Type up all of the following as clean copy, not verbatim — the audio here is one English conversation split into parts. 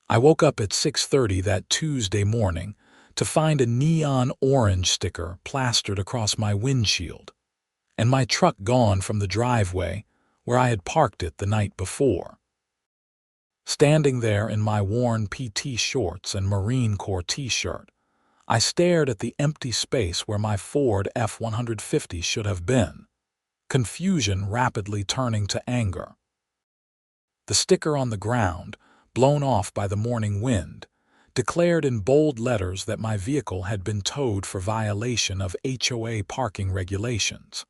I woke up at 6:30 that Tuesday morning to find a neon orange sticker plastered across my windshield, and my truck gone from the driveway where I had parked it the night before. Standing there in my worn PT shorts and Marine Corps t-shirt, I stared at the empty space where my Ford F-150 should have been, confusion rapidly turning to anger. The sticker on the ground, blown off by the morning wind, declared in bold letters that my vehicle had been towed for violation of HOA parking regulations.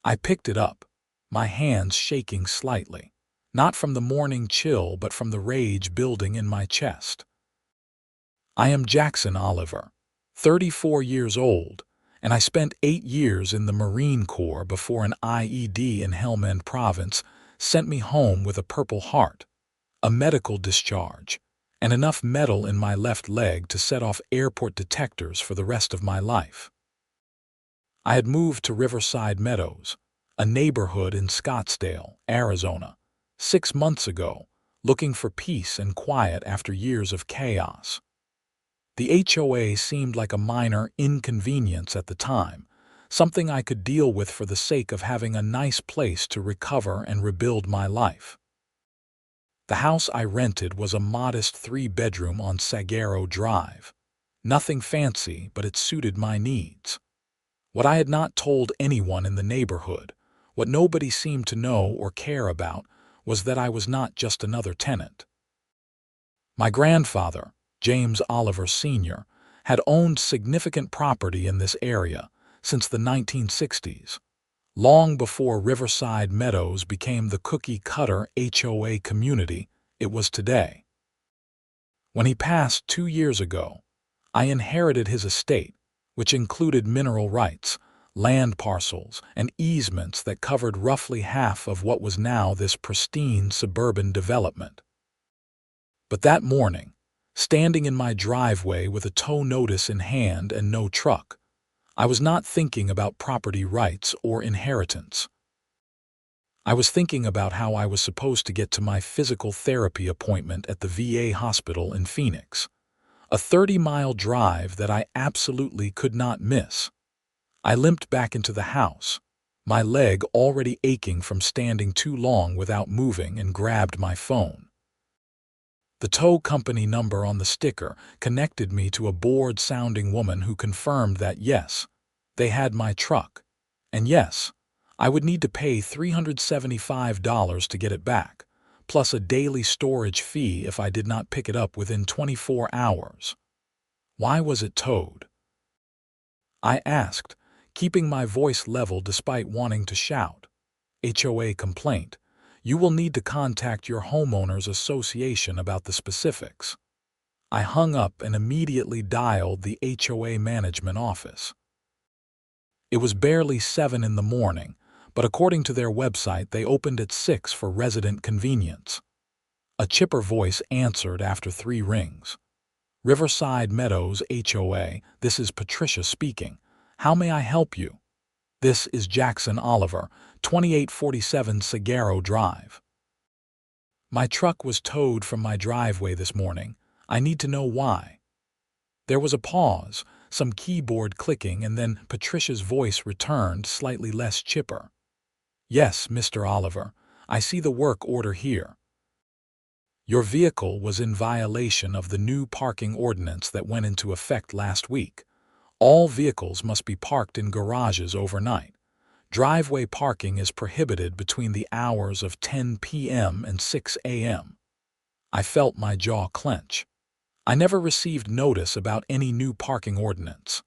I picked it up, my hands shaking slightly, not from the morning chill but from the rage building in my chest. I am Jackson Oliver, 34 years old, and I spent 8 years in the Marine Corps before an IED in Helmand Province sent me home with a Purple Heart, a medical discharge, and enough metal in my left leg to set off airport detectors for the rest of my life. I had moved to Riverside Meadows, a neighborhood in Scottsdale, Arizona, 6 months ago, looking for peace and quiet after years of chaos. The HOA seemed like a minor inconvenience at the time, something I could deal with for the sake of having a nice place to recover and rebuild my life. The house I rented was a modest 3-bedroom on Saguaro Drive. Nothing fancy, but it suited my needs. What I had not told anyone in the neighborhood, what nobody seemed to know or care about, was that I was not just another tenant. My grandfather, James Oliver Sr., had owned significant property in this area since the 1960s, long before Riverside Meadows became the cookie-cutter HOA community it was today. When he passed 2 years ago, I inherited his estate, which included mineral rights, land parcels, and easements that covered roughly half of what was now this pristine suburban development. But that morning, standing in my driveway with a tow notice in hand and no truck, I was not thinking about property rights or inheritance. I was thinking about how I was supposed to get to my physical therapy appointment at the VA hospital in Phoenix, a 30-mile drive that I absolutely could not miss. I limped back into the house, my leg already aching from standing too long without moving, and grabbed my phone. The tow company number on the sticker connected me to a bored-sounding woman who confirmed that yes, they had my truck, and yes, I would need to pay $375 to get it back, plus a daily storage fee if I did not pick it up within 24 hours. Why was it towed? I asked, keeping my voice level despite wanting to shout. HOA complaint. You will need to contact your homeowners association about the specifics. I hung up and immediately dialed the HOA management office. It was barely 7 in the morning, but according to their website they opened at 6 for resident convenience. A chipper voice answered after 3 rings. Riverside Meadows HOA, this is Patricia speaking. How may I help you? This is Jackson Oliver, 2847 Saguaro Drive. My truck was towed from my driveway this morning. I need to know why. There was a pause, some keyboard clicking, and then Patricia's voice returned, slightly less chipper. Yes, Mr. Oliver, I see the work order here. Your vehicle was in violation of the new parking ordinance that went into effect last week. All vehicles must be parked in garages overnight. Driveway parking is prohibited between the hours of 10 p.m. and 6 a.m. I felt my jaw clench. I never received notice about any new parking ordinance.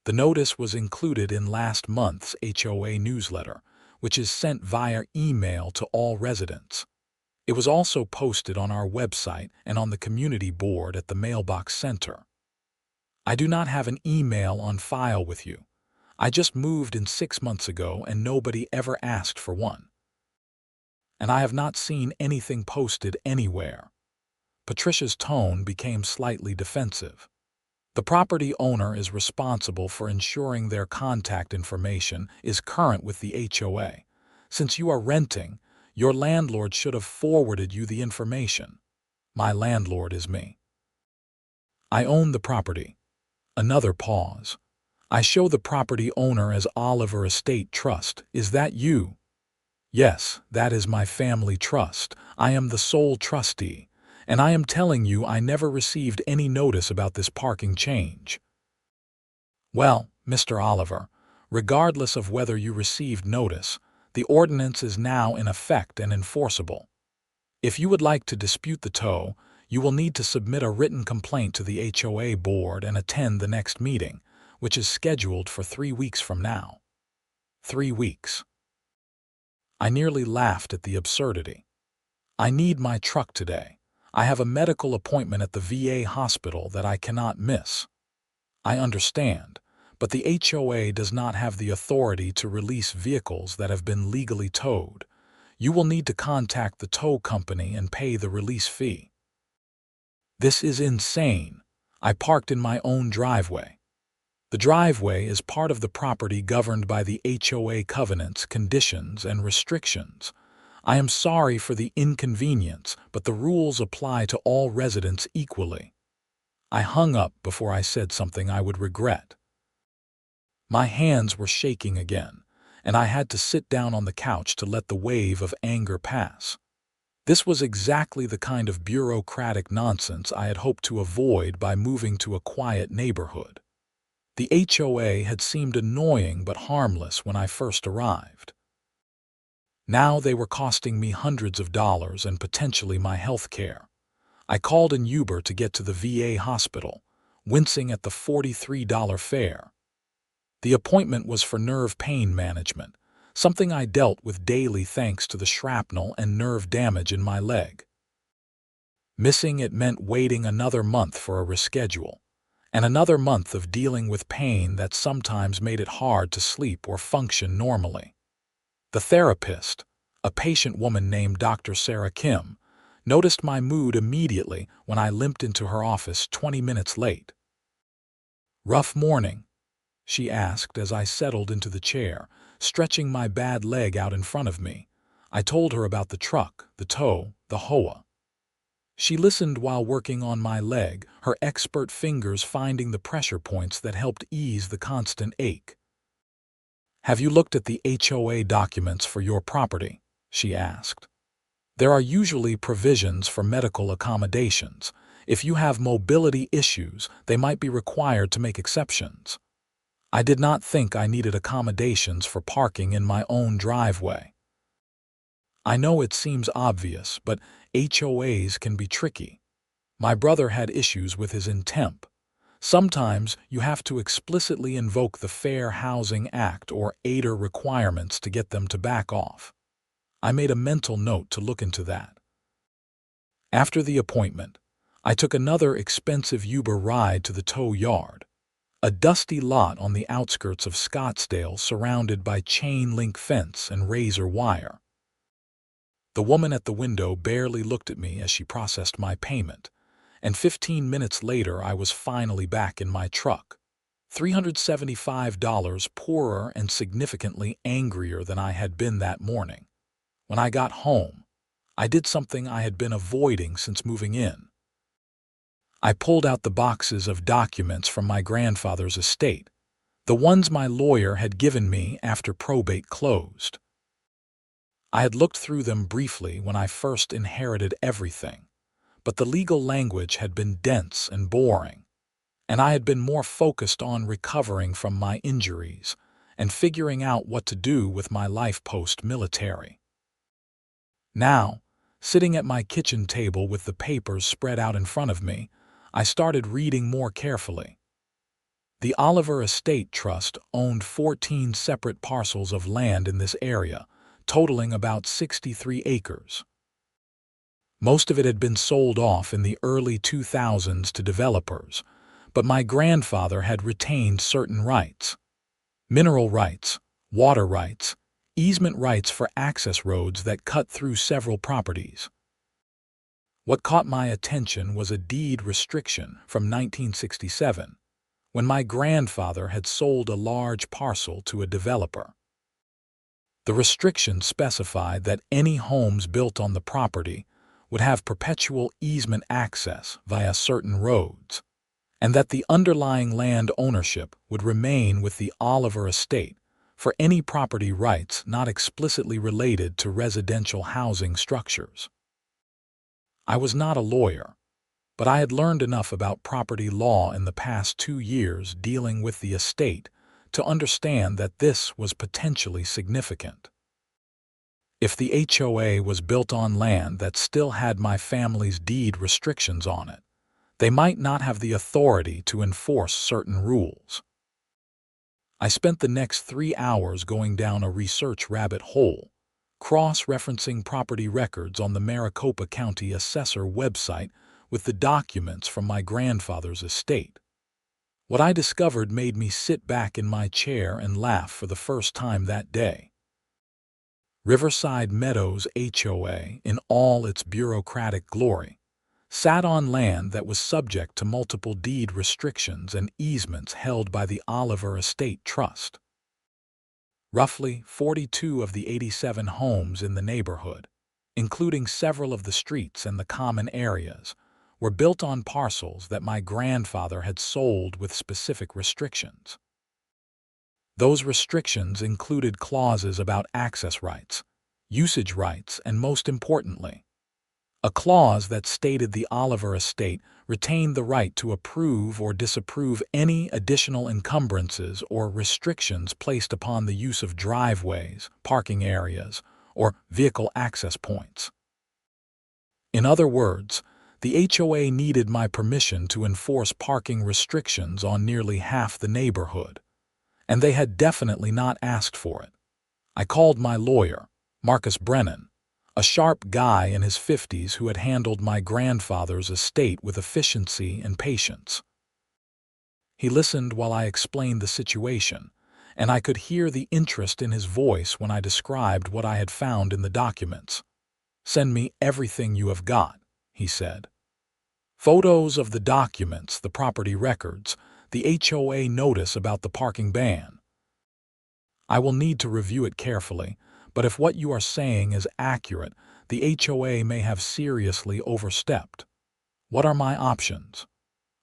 The notice was included in last month's HOA newsletter, which is sent via email to all residents. It was also posted on our website and on the community board at the mailbox center. I do not have an email on file with you. I just moved in 6 months ago and nobody ever asked for one. And I have not seen anything posted anywhere. Patricia's tone became slightly defensive. The property owner is responsible for ensuring their contact information is current with the HOA. Since you are renting, your landlord should have forwarded you the information. My landlord is me. I own the property. Another pause. I show the property owner as Oliver Estate Trust. Is that you? Yes, that is my family trust. I am the sole trustee, and I am telling you I never received any notice about this parking change. Well, Mr. Oliver, regardless of whether you received notice, the ordinance is now in effect and enforceable. If you would like to dispute the tow, you will need to submit a written complaint to the HOA board and attend the next meeting, which is scheduled for 3 weeks from now. 3 weeks. I nearly laughed at the absurdity. I need my truck today. I have a medical appointment at the VA hospital that I cannot miss. I understand, but the HOA does not have the authority to release vehicles that have been legally towed. You will need to contact the tow company and pay the release fee. This is insane. I parked in my own driveway. The driveway is part of the property governed by the HOA covenants, conditions, and restrictions. I am sorry for the inconvenience, but the rules apply to all residents equally. I hung up before I said something I would regret. My hands were shaking again, and I had to sit down on the couch to let the wave of anger pass. This was exactly the kind of bureaucratic nonsense I had hoped to avoid by moving to a quiet neighborhood. The HOA had seemed annoying but harmless when I first arrived. Now they were costing me hundreds of dollars and potentially my health care. I called an Uber to get to the VA hospital, wincing at the $43 fare. The appointment was for nerve pain management, something I dealt with daily thanks to the shrapnel and nerve damage in my leg. Missing it meant waiting another month for a reschedule, and another month of dealing with pain that sometimes made it hard to sleep or function normally. The therapist, a patient woman named Dr. Sarah Kim, noticed my mood immediately when I limped into her office 20 minutes late. "Rough morning?" she asked as I settled into the chair, stretching my bad leg out in front of me. I told her about the truck, the tow, the HOA. She listened while working on my leg, her expert fingers finding the pressure points that helped ease the constant ache. "Have you looked at the HOA documents for your property?" she asked. "There are usually provisions for medical accommodations. If you have mobility issues, they might be required to make exceptions." I did not think I needed accommodations for parking in my own driveway. I know it seems obvious, but HOAs can be tricky. My brother had issues with his intemp. Sometimes you have to explicitly invoke the Fair Housing Act or ADER requirements to get them to back off. I made a mental note to look into that. After the appointment, I took another expensive Uber ride to the tow yard, a dusty lot on the outskirts of Scottsdale surrounded by chain-link fence and razor wire. The woman at the window barely looked at me as she processed my payment, and 15 minutes later I was finally back in my truck, $375 poorer and significantly angrier than I had been that morning. When I got home, I did something I had been avoiding since moving in. I pulled out the boxes of documents from my grandfather's estate, the ones my lawyer had given me after probate closed. I had looked through them briefly when I first inherited everything, but the legal language had been dense and boring, and I had been more focused on recovering from my injuries and figuring out what to do with my life post-military. Now, sitting at my kitchen table with the papers spread out in front of me, I started reading more carefully. The Oliver Estate Trust owned 14 separate parcels of land in this area, totaling about 63 acres. Most of it had been sold off in the early 2000s to developers, but my grandfather had retained certain rights: mineral rights, water rights, easement rights for access roads that cut through several properties. What caught my attention was a deed restriction from 1967, when my grandfather had sold a large parcel to a developer. The restriction specified that any homes built on the property would have perpetual easement access via certain roads, and that the underlying land ownership would remain with the Oliver estate for any property rights not explicitly related to residential housing structures. I was not a lawyer, but I had learned enough about property law in the past 2 years dealing with the estate to understand that this was potentially significant. If the HOA was built on land that still had my family's deed restrictions on it, they might not have the authority to enforce certain rules. I spent the next 3 hours going down a research rabbit hole, cross-referencing property records on the Maricopa County Assessor website with the documents from my grandfather's estate. What I discovered made me sit back in my chair and laugh for the first time that day. Riverside Meadows HOA, in all its bureaucratic glory, sat on land that was subject to multiple deed restrictions and easements held by the Oliver Estate Trust. Roughly 42 of the 87 homes in the neighborhood, including several of the streets and the common areas, were built on parcels that my grandfather had sold with specific restrictions. Those restrictions included clauses about access rights, usage rights, and most importantly, a clause that stated the Oliver estate retained the right to approve or disapprove any additional encumbrances or restrictions placed upon the use of driveways, parking areas, or vehicle access points. In other words, the HOA needed my permission to enforce parking restrictions on nearly half the neighborhood, and they had definitely not asked for it. I called my lawyer, Marcus Brennan, a sharp guy in his 50s who had handled my grandfather's estate with efficiency and patience. He listened while I explained the situation, and I could hear the interest in his voice when I described what I had found in the documents. "Send me everything you have got," he said. Photos of the documents, the property records, the HOA notice about the parking ban. I will need to review it carefully, but if what you are saying is accurate, the HOA may have seriously overstepped. What are my options?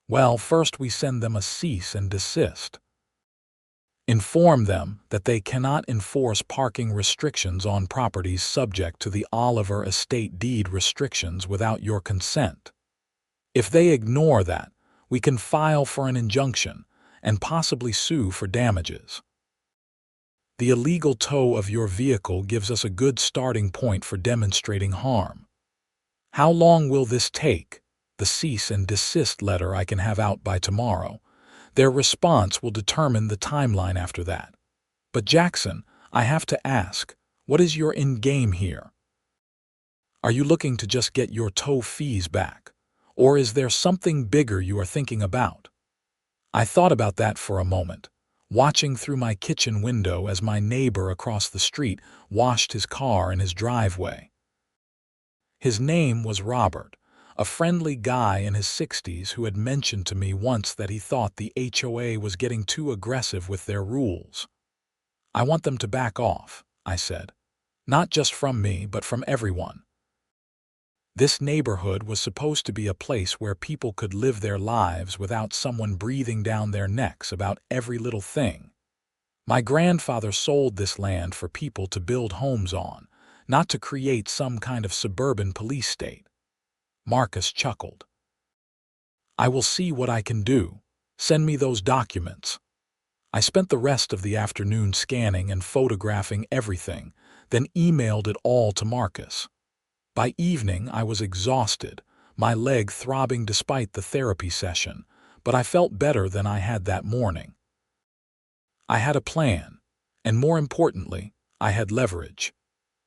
Well, first we send them a cease and desist. Inform them that they cannot enforce parking restrictions on properties subject to the Oliver estate deed restrictions without your consent. If they ignore that, we can file for an injunction and possibly sue for damages. The illegal tow of your vehicle gives us a good starting point for demonstrating harm. How long will this take? The cease and desist letter I can have out by tomorrow. Their response will determine the timeline after that. But Jackson, I have to ask, what is your end game here? Are you looking to just get your tow fees back? Or is there something bigger you are thinking about? I thought about that for a moment, watching through my kitchen window as my neighbor across the street washed his car in his driveway. His name was Robert, a friendly guy in his 60s who had mentioned to me once that he thought the HOA was getting too aggressive with their rules. "I want them to back off," I said. "Not just from me, but from everyone." This neighborhood was supposed to be a place where people could live their lives without someone breathing down their necks about every little thing. My grandfather sold this land for people to build homes on, not to create some kind of suburban police state. Marcus chuckled. "I will see what I can do. Send me those documents." I spent the rest of the afternoon scanning and photographing everything, then emailed it all to Marcus. By evening, I was exhausted, my leg throbbing despite the therapy session, but I felt better than I had that morning. I had a plan, and more importantly, I had leverage.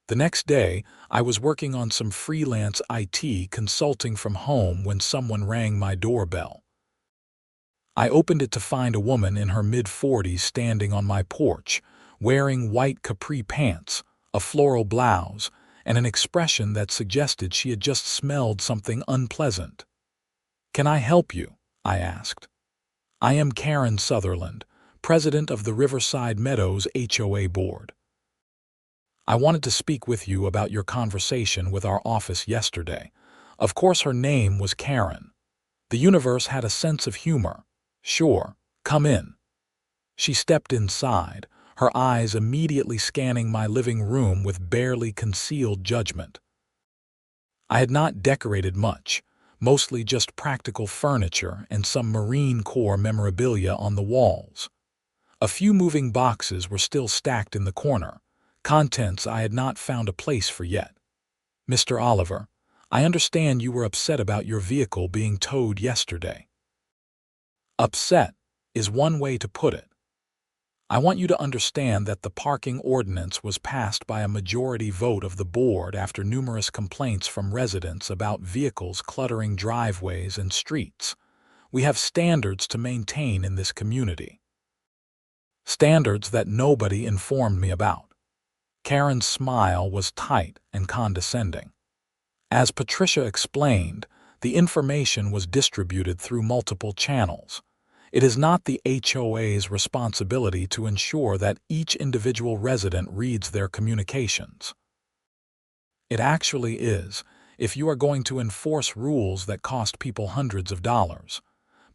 The next day, I was working on some freelance IT consulting from home when someone rang my doorbell. I opened it to find a woman in her mid-40s standing on my porch, wearing white capri pants, a floral blouse, and an expression that suggested she had just smelled something unpleasant. "Can I help you?" I asked. "I am Karen Sutherland, president of the Riverside Meadows HOA board. I wanted to speak with you about your conversation with our office yesterday. Of course her name was Karen. The universe had a sense of humor. "Sure, come in." She stepped inside, her eyes immediately scanning my living room with barely concealed judgment. I had not decorated much, mostly just practical furniture and some Marine Corps memorabilia on the walls. A few moving boxes were still stacked in the corner, contents I had not found a place for yet. "Mr. Oliver, I understand you were upset about your vehicle being towed yesterday." Upset is one way to put it. I want you to understand that the parking ordinance was passed by a majority vote of the board after numerous complaints from residents about vehicles cluttering driveways and streets. We have standards to maintain in this community. Standards that nobody informed me about. Karen's smile was tight and condescending. As Patricia explained, the information was distributed through multiple channels. It is not the HOA's responsibility to ensure that each individual resident reads their communications. It actually is, if you are going to enforce rules that cost people hundreds of dollars.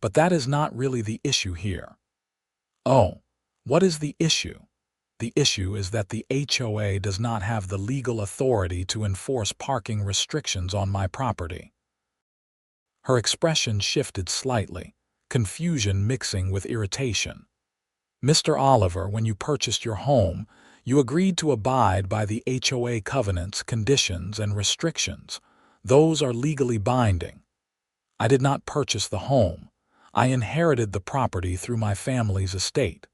But that is not really the issue here. Oh, what is the issue? The issue is that the HOA does not have the legal authority to enforce parking restrictions on my property. Her expression shifted slightly, confusion mixing with irritation. "Mr. Oliver, when you purchased your home, you agreed to abide by the HOA covenants, conditions, and restrictions. Those are legally binding. I did not purchase the home. I inherited the property through my family's estate.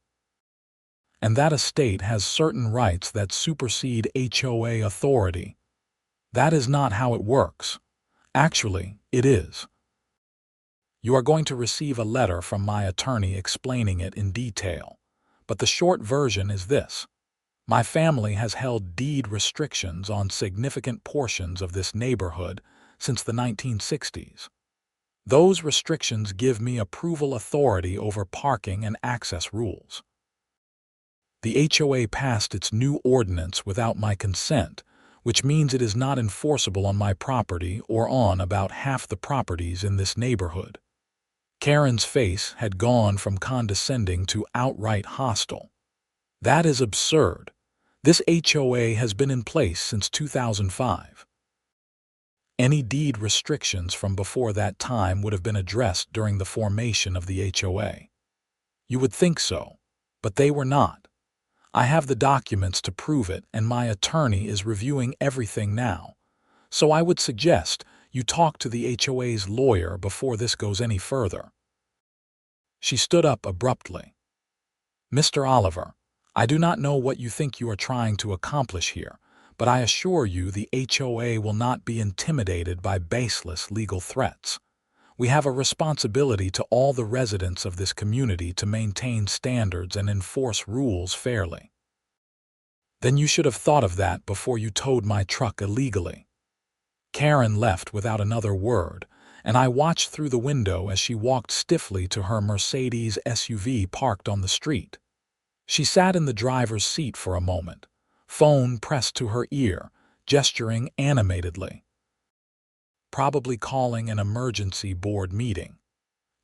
And that estate has certain rights that supersede HOA authority. That is not how it works. Actually, it is. You are going to receive a letter from my attorney explaining it in detail. But the short version is this. My family has held deed restrictions on significant portions of this neighborhood since the 1960s. Those restrictions give me approval authority over parking and access rules. The HOA passed its new ordinance without my consent, which means it is not enforceable on my property or on about half the properties in this neighborhood. Karen's face had gone from condescending to outright hostile. That is absurd. This HOA has been in place since 2005. Any deed restrictions from before that time would have been addressed during the formation of the HOA. You would think so, but they were not. I have the documents to prove it, and my attorney is reviewing everything now. So I would suggest you talk to the HOA's lawyer before this goes any further. She stood up abruptly. "Mr. Oliver, I do not know what you think you are trying to accomplish here, but I assure you the HOA will not be intimidated by baseless legal threats. We have a responsibility to all the residents of this community to maintain standards and enforce rules fairly." "Then you should have thought of that before you towed my truck illegally." Karen left without another word, and I watched through the window as she walked stiffly to her Mercedes SUV parked on the street. She sat in the driver's seat for a moment, phone pressed to her ear, gesturing animatedly. Probably calling an emergency board meeting.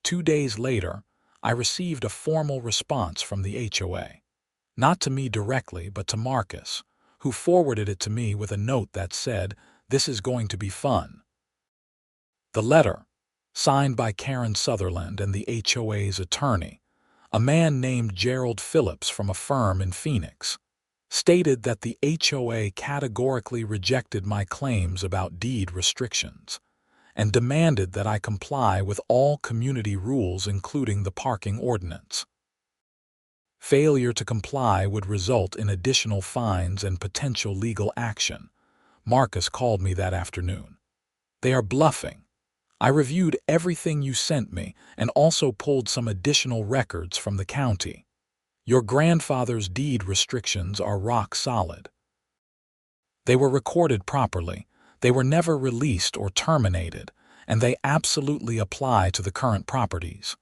2 days later, I received a formal response from the HOA. Not to me directly, but to Marcus, who forwarded it to me with a note that said, "This is going to be fun." The letter, signed by Karen Sutherland and the HOA's attorney, a man named Gerald Phillips from a firm in Phoenix, stated that the HOA categorically rejected my claims about deed restrictions and demanded that I comply with all community rules including the parking ordinance. Failure to comply would result in additional fines and potential legal action. Marcus called me that afternoon. "They are bluffing. I reviewed everything you sent me and also pulled some additional records from the county. Your grandfather's deed restrictions are rock solid. They were recorded properly, they were never released or terminated, and they absolutely apply to the current properties.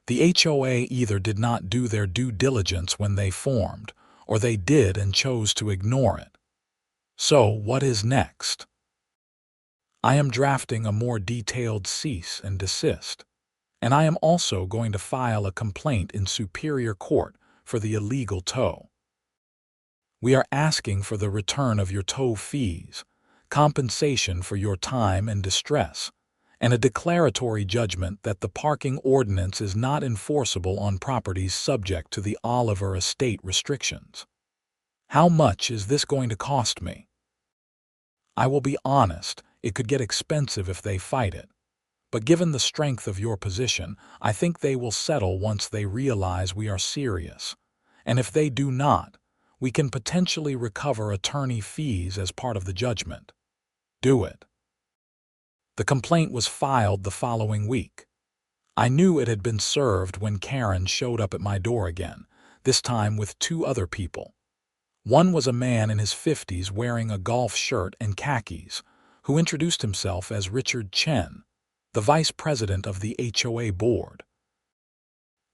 The HOA either did not do their due diligence when they formed, or they did and chose to ignore it. So what is next?" I am drafting a more detailed cease and desist, and I am also going to file a complaint in Superior Court for the illegal tow. We are asking for the return of your tow fees, compensation for your time and distress, and a declaratory judgment that the parking ordinance is not enforceable on properties subject to the Oliver Estate restrictions. How much is this going to cost me? I will be honest, it could get expensive if they fight it. But given the strength of your position, I think they will settle once they realize we are serious. And if they do not, we can potentially recover attorney fees as part of the judgment. Do it. The complaint was filed the following week. I knew it had been served when Karen showed up at my door again, this time with 2 other people. One was a man in his 50s wearing a golf shirt and khakis, who introduced himself as Richard Chen, the vice president of the HOA board.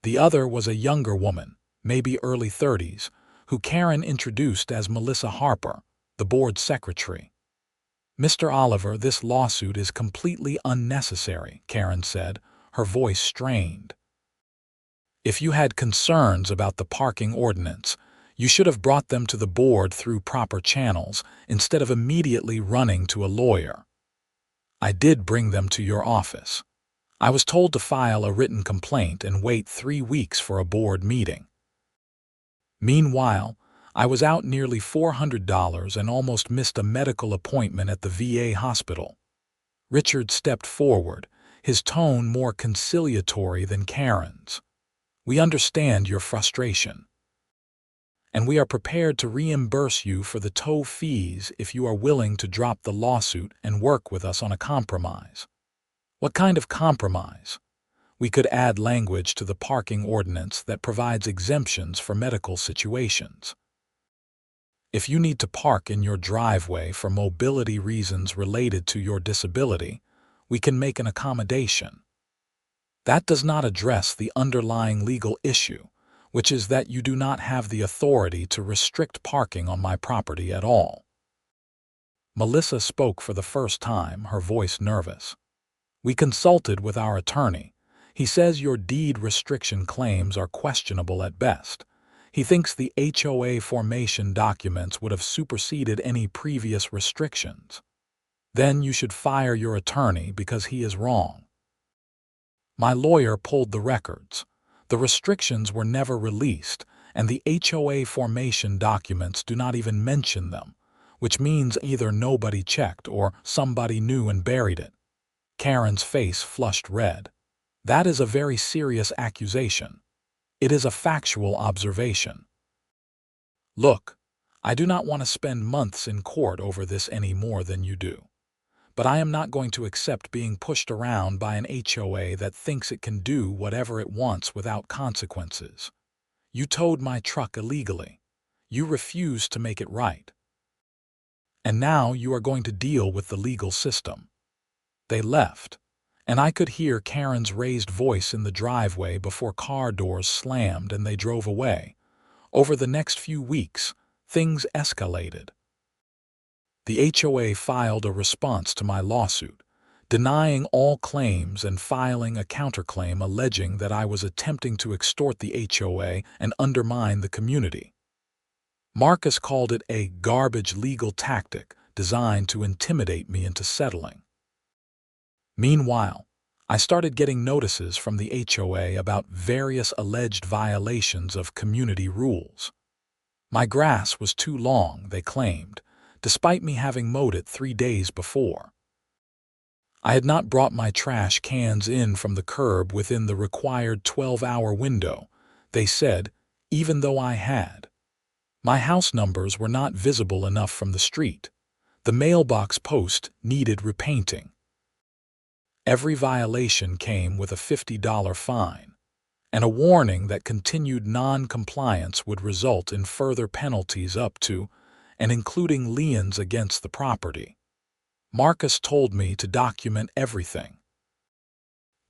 The other was a younger woman, maybe early 30s, who Karen introduced as Melissa Harper, the board secretary. Mr. Oliver, this lawsuit is completely unnecessary, Karen said, her voice strained. If you had concerns about the parking ordinance, you should have brought them to the board through proper channels instead of immediately running to a lawyer. I did bring them to your office. I was told to file a written complaint and wait 3 weeks for a board meeting. Meanwhile, I was out nearly $400 and almost missed a medical appointment at the VA hospital. Richard stepped forward, his tone more conciliatory than Karen's. We understand your frustration, and we are prepared to reimburse you for the tow fees if you are willing to drop the lawsuit and work with us on a compromise. What kind of compromise? We could add language to the parking ordinance that provides exemptions for medical situations. If you need to park in your driveway for mobility reasons related to your disability, we can make an accommodation. That does not address the underlying legal issue, which is that you do not have the authority to restrict parking on my property at all. Melissa spoke for the first time, her voice nervous. We consulted with our attorney. He says your deed restriction claims are questionable at best. He thinks the HOA formation documents would have superseded any previous restrictions. Then you should fire your attorney because he is wrong. My lawyer pulled the records. The restrictions were never released, and the HOA formation documents do not even mention them, which means either nobody checked or somebody knew and buried it. Karen's face flushed red. That is a very serious accusation. It is a factual observation. Look, I do not want to spend months in court over this any more than you do. But I am not going to accept being pushed around by an HOA that thinks it can do whatever it wants without consequences. You towed my truck illegally. You refused to make it right. And now you are going to deal with the legal system. They left, and I could hear Karen's raised voice in the driveway before car doors slammed and they drove away. Over the next few weeks, things escalated. The HOA filed a response to my lawsuit, denying all claims and filing a counterclaim alleging that I was attempting to extort the HOA and undermine the community. Marcus called it a garbage legal tactic designed to intimidate me into settling. Meanwhile, I started getting notices from the HOA about various alleged violations of community rules. My grass was too long, they claimed, despite me having mowed it 3 days before. I had not brought my trash cans in from the curb within the required 12-hour window, they said, even though I had. My house numbers were not visible enough from the street. The mailbox post needed repainting. Every violation came with a $50 fine, and a warning that continued non-compliance would result in further penalties up to and including liens against the property. Marcus told me to document everything.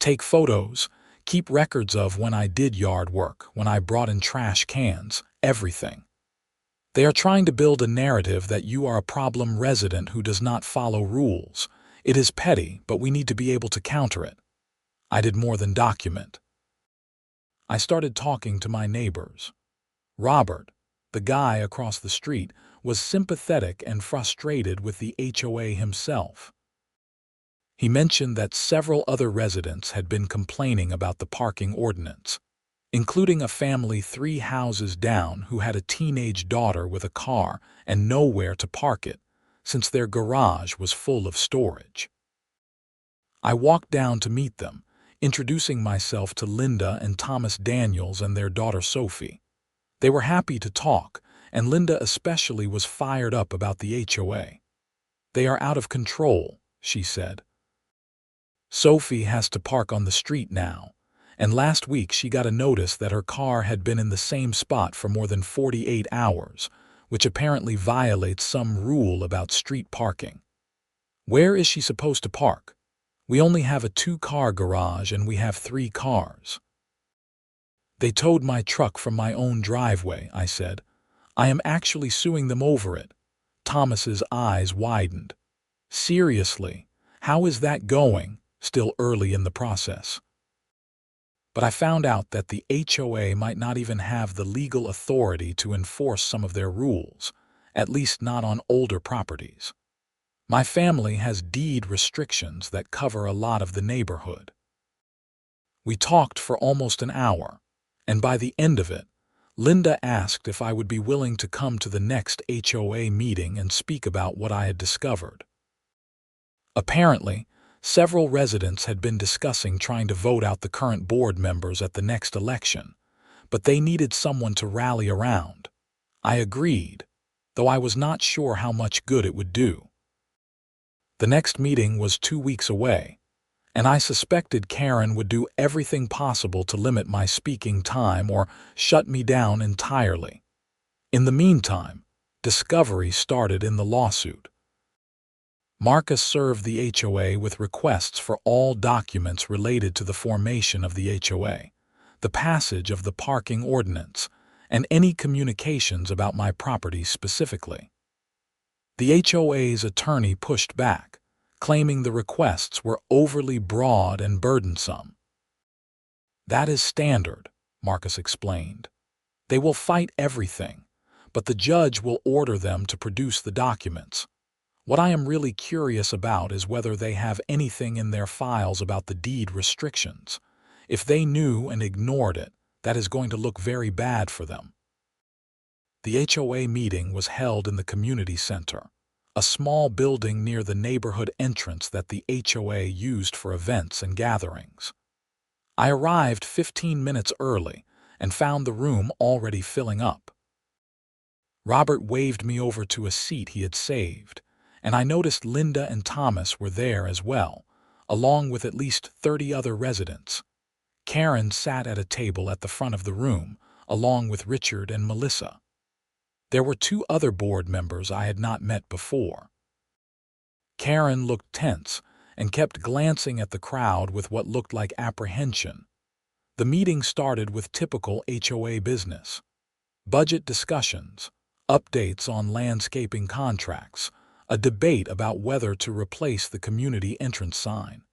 Take photos, keep records of when I did yard work, when I brought in trash cans, everything. They are trying to build a narrative that you are a problem resident who does not follow rules. It is petty, but we need to be able to counter it. I did more than document. I started talking to my neighbors. Robert, the guy across the street, was sympathetic and frustrated with the HOA himself. He mentioned that several other residents had been complaining about the parking ordinance, including a family 3 houses down who had a teenage daughter with a car and nowhere to park it, since their garage was full of storage. I walked down to meet them, introducing myself to Linda and Thomas Daniels and their daughter Sophie. They were happy to talk, and Linda especially was fired up about the HOA. "They are out of control," she said. "Sophie has to park on the street now, and last week she got a notice that her car had been in the same spot for more than 48 hours, which apparently violates some rule about street parking. Where is she supposed to park? We only have a 2-car garage and we have 3 cars." "They towed my truck from my own driveway," I said. "I am actually suing them over it." Thomas's eyes widened. "Seriously, how is that going, still early in the process?" But I found out that the HOA might not even have the legal authority to enforce some of their rules, at least not on older properties. My family has deed restrictions that cover a lot of the neighborhood. We talked for almost an hour, and by the end of it, Linda asked if I would be willing to come to the next HOA meeting and speak about what I had discovered. Apparently, several residents had been discussing trying to vote out the current board members at the next election, but they needed someone to rally around. I agreed, though I was not sure how much good it would do. The next meeting was 2 weeks away, and I suspected Karen would do everything possible to limit my speaking time or shut me down entirely. In the meantime, discovery started in the lawsuit. Marcus served the HOA with requests for all documents related to the formation of the HOA, the passage of the parking ordinance, and any communications about my property specifically. The HOA's attorney pushed back, claiming the requests were overly broad and burdensome. "That is standard," Marcus explained. "They will fight everything, but the judge will order them to produce the documents. What I am really curious about is whether they have anything in their files about the deed restrictions. If they knew and ignored it, that is going to look very bad for them." The HOA meeting was held in the community center, a small building near the neighborhood entrance that the HOA used for events and gatherings. I arrived 15 minutes early and found the room already filling up. Robert waved me over to a seat he had saved, and I noticed Linda and Thomas were there as well, along with at least 30 other residents. Karen sat at a table at the front of the room, along with Richard and Melissa. There were 2 other board members I had not met before. Karen looked tense and kept glancing at the crowd with what looked like apprehension. The meeting started with typical HOA business: budget discussions, updates on landscaping contracts, a debate about whether to replace the community entrance sign.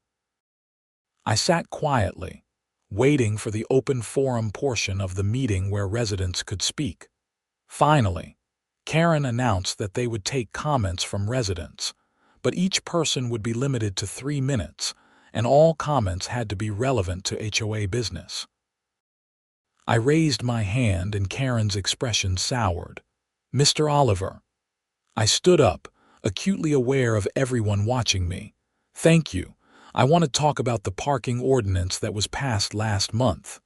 I sat quietly, waiting for the open forum portion of the meeting where residents could speak. Finally, Karen announced that they would take comments from residents, but each person would be limited to 3 minutes, and all comments had to be relevant to HOA business. I raised my hand and Karen's expression soured. "Mr. Oliver." I stood up, acutely aware of everyone watching me. "Thank you. I want to talk about the parking ordinance that was passed last month.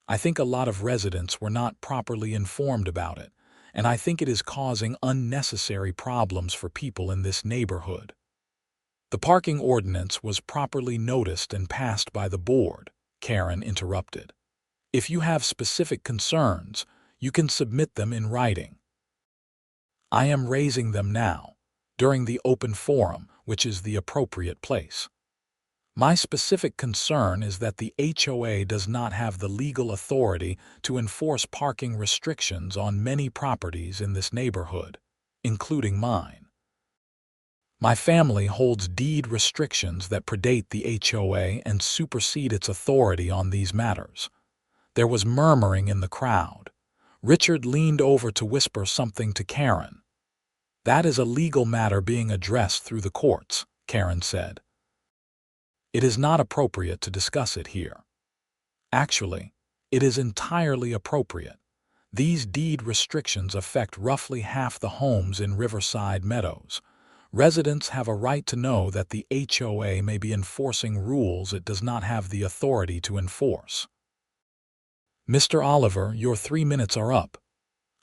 I think a lot of residents were not properly informed about it, and I think it is causing unnecessary problems for people in this neighborhood." "The parking ordinance was properly noticed and passed by the board," Karen interrupted. "If you have specific concerns, you can submit them in writing." "I am raising them now, during the open forum, which is the appropriate place. My specific concern is that the HOA does not have the legal authority to enforce parking restrictions on many properties in this neighborhood, including mine." My family holds deed restrictions that predate the HOA and supersede its authority on these matters. There was murmuring in the crowd. Richard leaned over to whisper something to Karen. "That is a legal matter being addressed through the courts," Karen said. "It is not appropriate to discuss it here." Actually, it is entirely appropriate. These deed restrictions affect roughly half the homes in Riverside Meadows. Residents have a right to know that the HOA may be enforcing rules it does not have the authority to enforce. "Mr. Oliver, your 3 minutes are up.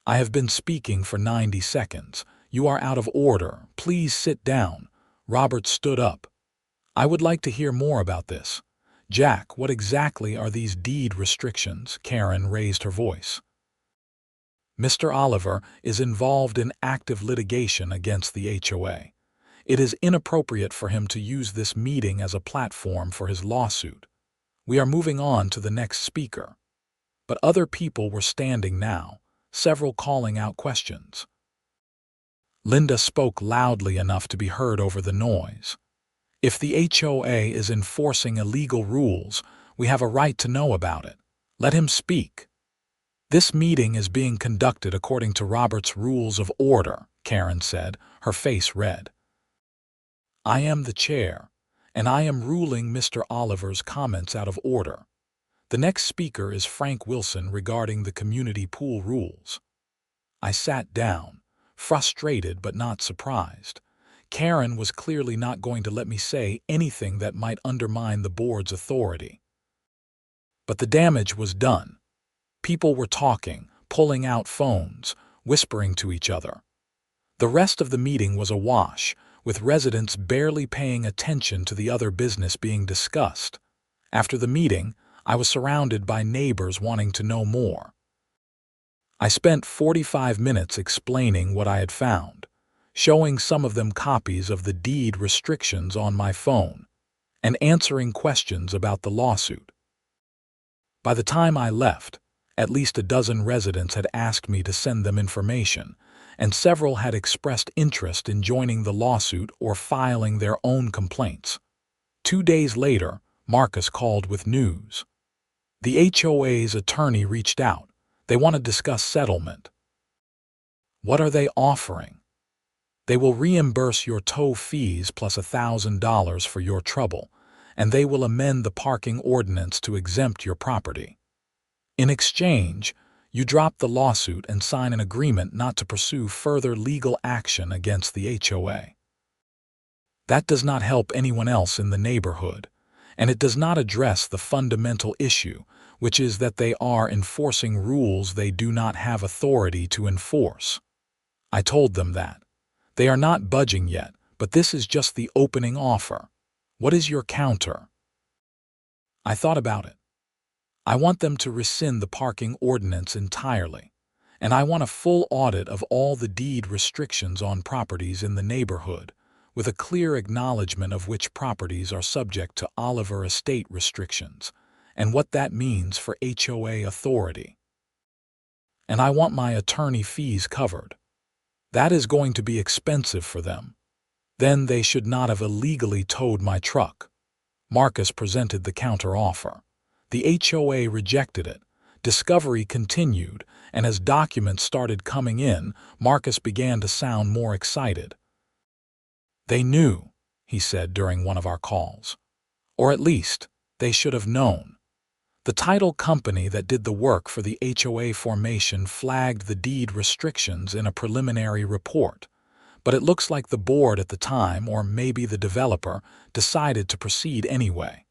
I have been speaking for 90 seconds. You are out of order. Please sit down." Robert stood up. "I would like to hear more about this." "Jack, what exactly are these deed restrictions?" Karen raised her voice. "Mr. Oliver is involved in active litigation against the HOA. It is inappropriate for him to use this meeting as a platform for his lawsuit. We are moving on to the next speaker." But other people were standing now, several calling out questions. Linda spoke loudly enough to be heard over the noise. "If the HOA is enforcing illegal rules, we have a right to know about it. Let him speak." "This meeting is being conducted according to Robert's Rules of Order," Karen said, her face red. "I am the chair, and I am ruling Mr. Oliver's comments out of order. The next speaker is Frank Wilson regarding the community pool rules." I sat down, frustrated but not surprised. Karen was clearly not going to let me say anything that might undermine the board's authority. But the damage was done. People were talking, pulling out phones, whispering to each other. The rest of the meeting was a wash, with residents barely paying attention to the other business being discussed. After the meeting, I was surrounded by neighbors wanting to know more. I spent 45 minutes explaining what I had found, showing some of them copies of the deed restrictions on my phone, and answering questions about the lawsuit. By the time I left, at least a dozen residents had asked me to send them information, and several had expressed interest in joining the lawsuit or filing their own complaints. 2 days later, Marcus called with news. The HOA's attorney reached out. They want to discuss settlement. "What are they offering?" "They will reimburse your tow fees plus $1,000 for your trouble, and they will amend the parking ordinance to exempt your property. In exchange, you drop the lawsuit and sign an agreement not to pursue further legal action against the HOA." That does not help anyone else in the neighborhood, and it does not address the fundamental issue, which is that they are enforcing rules they do not have authority to enforce. I told them that. They are not budging yet, but this is just the opening offer. What is your counter? I thought about it. I want them to rescind the parking ordinance entirely, and I want a full audit of all the deed restrictions on properties in the neighborhood, with a clear acknowledgement of which properties are subject to Oliver estate restrictions, and what that means for HOA authority. And I want my attorney fees covered. That is going to be expensive for them. Then they should not have illegally towed my truck. Marcus presented the counter-offer. The HOA rejected it. Discovery continued, and as documents started coming in, Marcus began to sound more excited. "They knew," he said during one of our calls. "Or at least, they should have known. The title company that did the work for the HOA formation flagged the deed restrictions in a preliminary report, but it looks like the board at the time, or maybe the developer, decided to proceed anyway.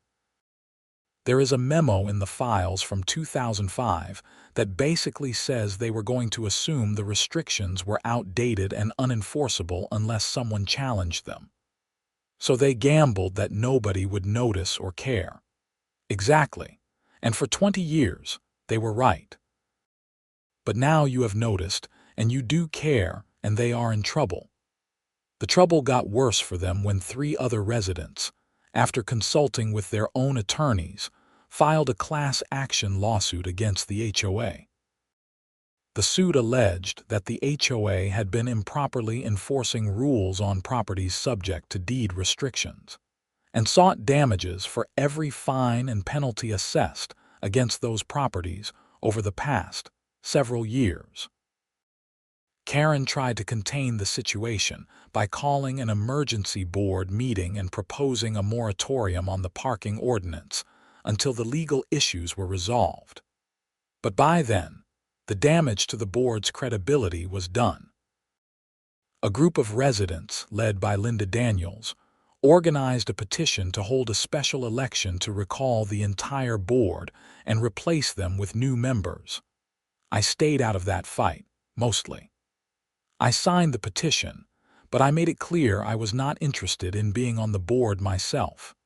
There is a memo in the files from 2005 that basically says they were going to assume the restrictions were outdated and unenforceable unless someone challenged them. So they gambled that nobody would notice or care. Exactly. And for 20 years, they were right. But now you have noticed, and you do care, and they are in trouble. The trouble got worse for them when 3 other residents, after consulting with their own attorneys, filed a class action lawsuit against the HOA. The suit alleged that the HOA had been improperly enforcing rules on properties subject to deed restrictions, and sought damages for every fine and penalty assessed against those properties over the past several years. Karen tried to contain the situation by calling an emergency board meeting and proposing a moratorium on the parking ordinance until the legal issues were resolved. But by then, the damage to the board's credibility was done. A group of residents, led by Linda Daniels, organized a petition to hold a special election to recall the entire board and replace them with new members. I stayed out of that fight, mostly. I signed the petition, but I made it clear I was not interested in being on the board myself.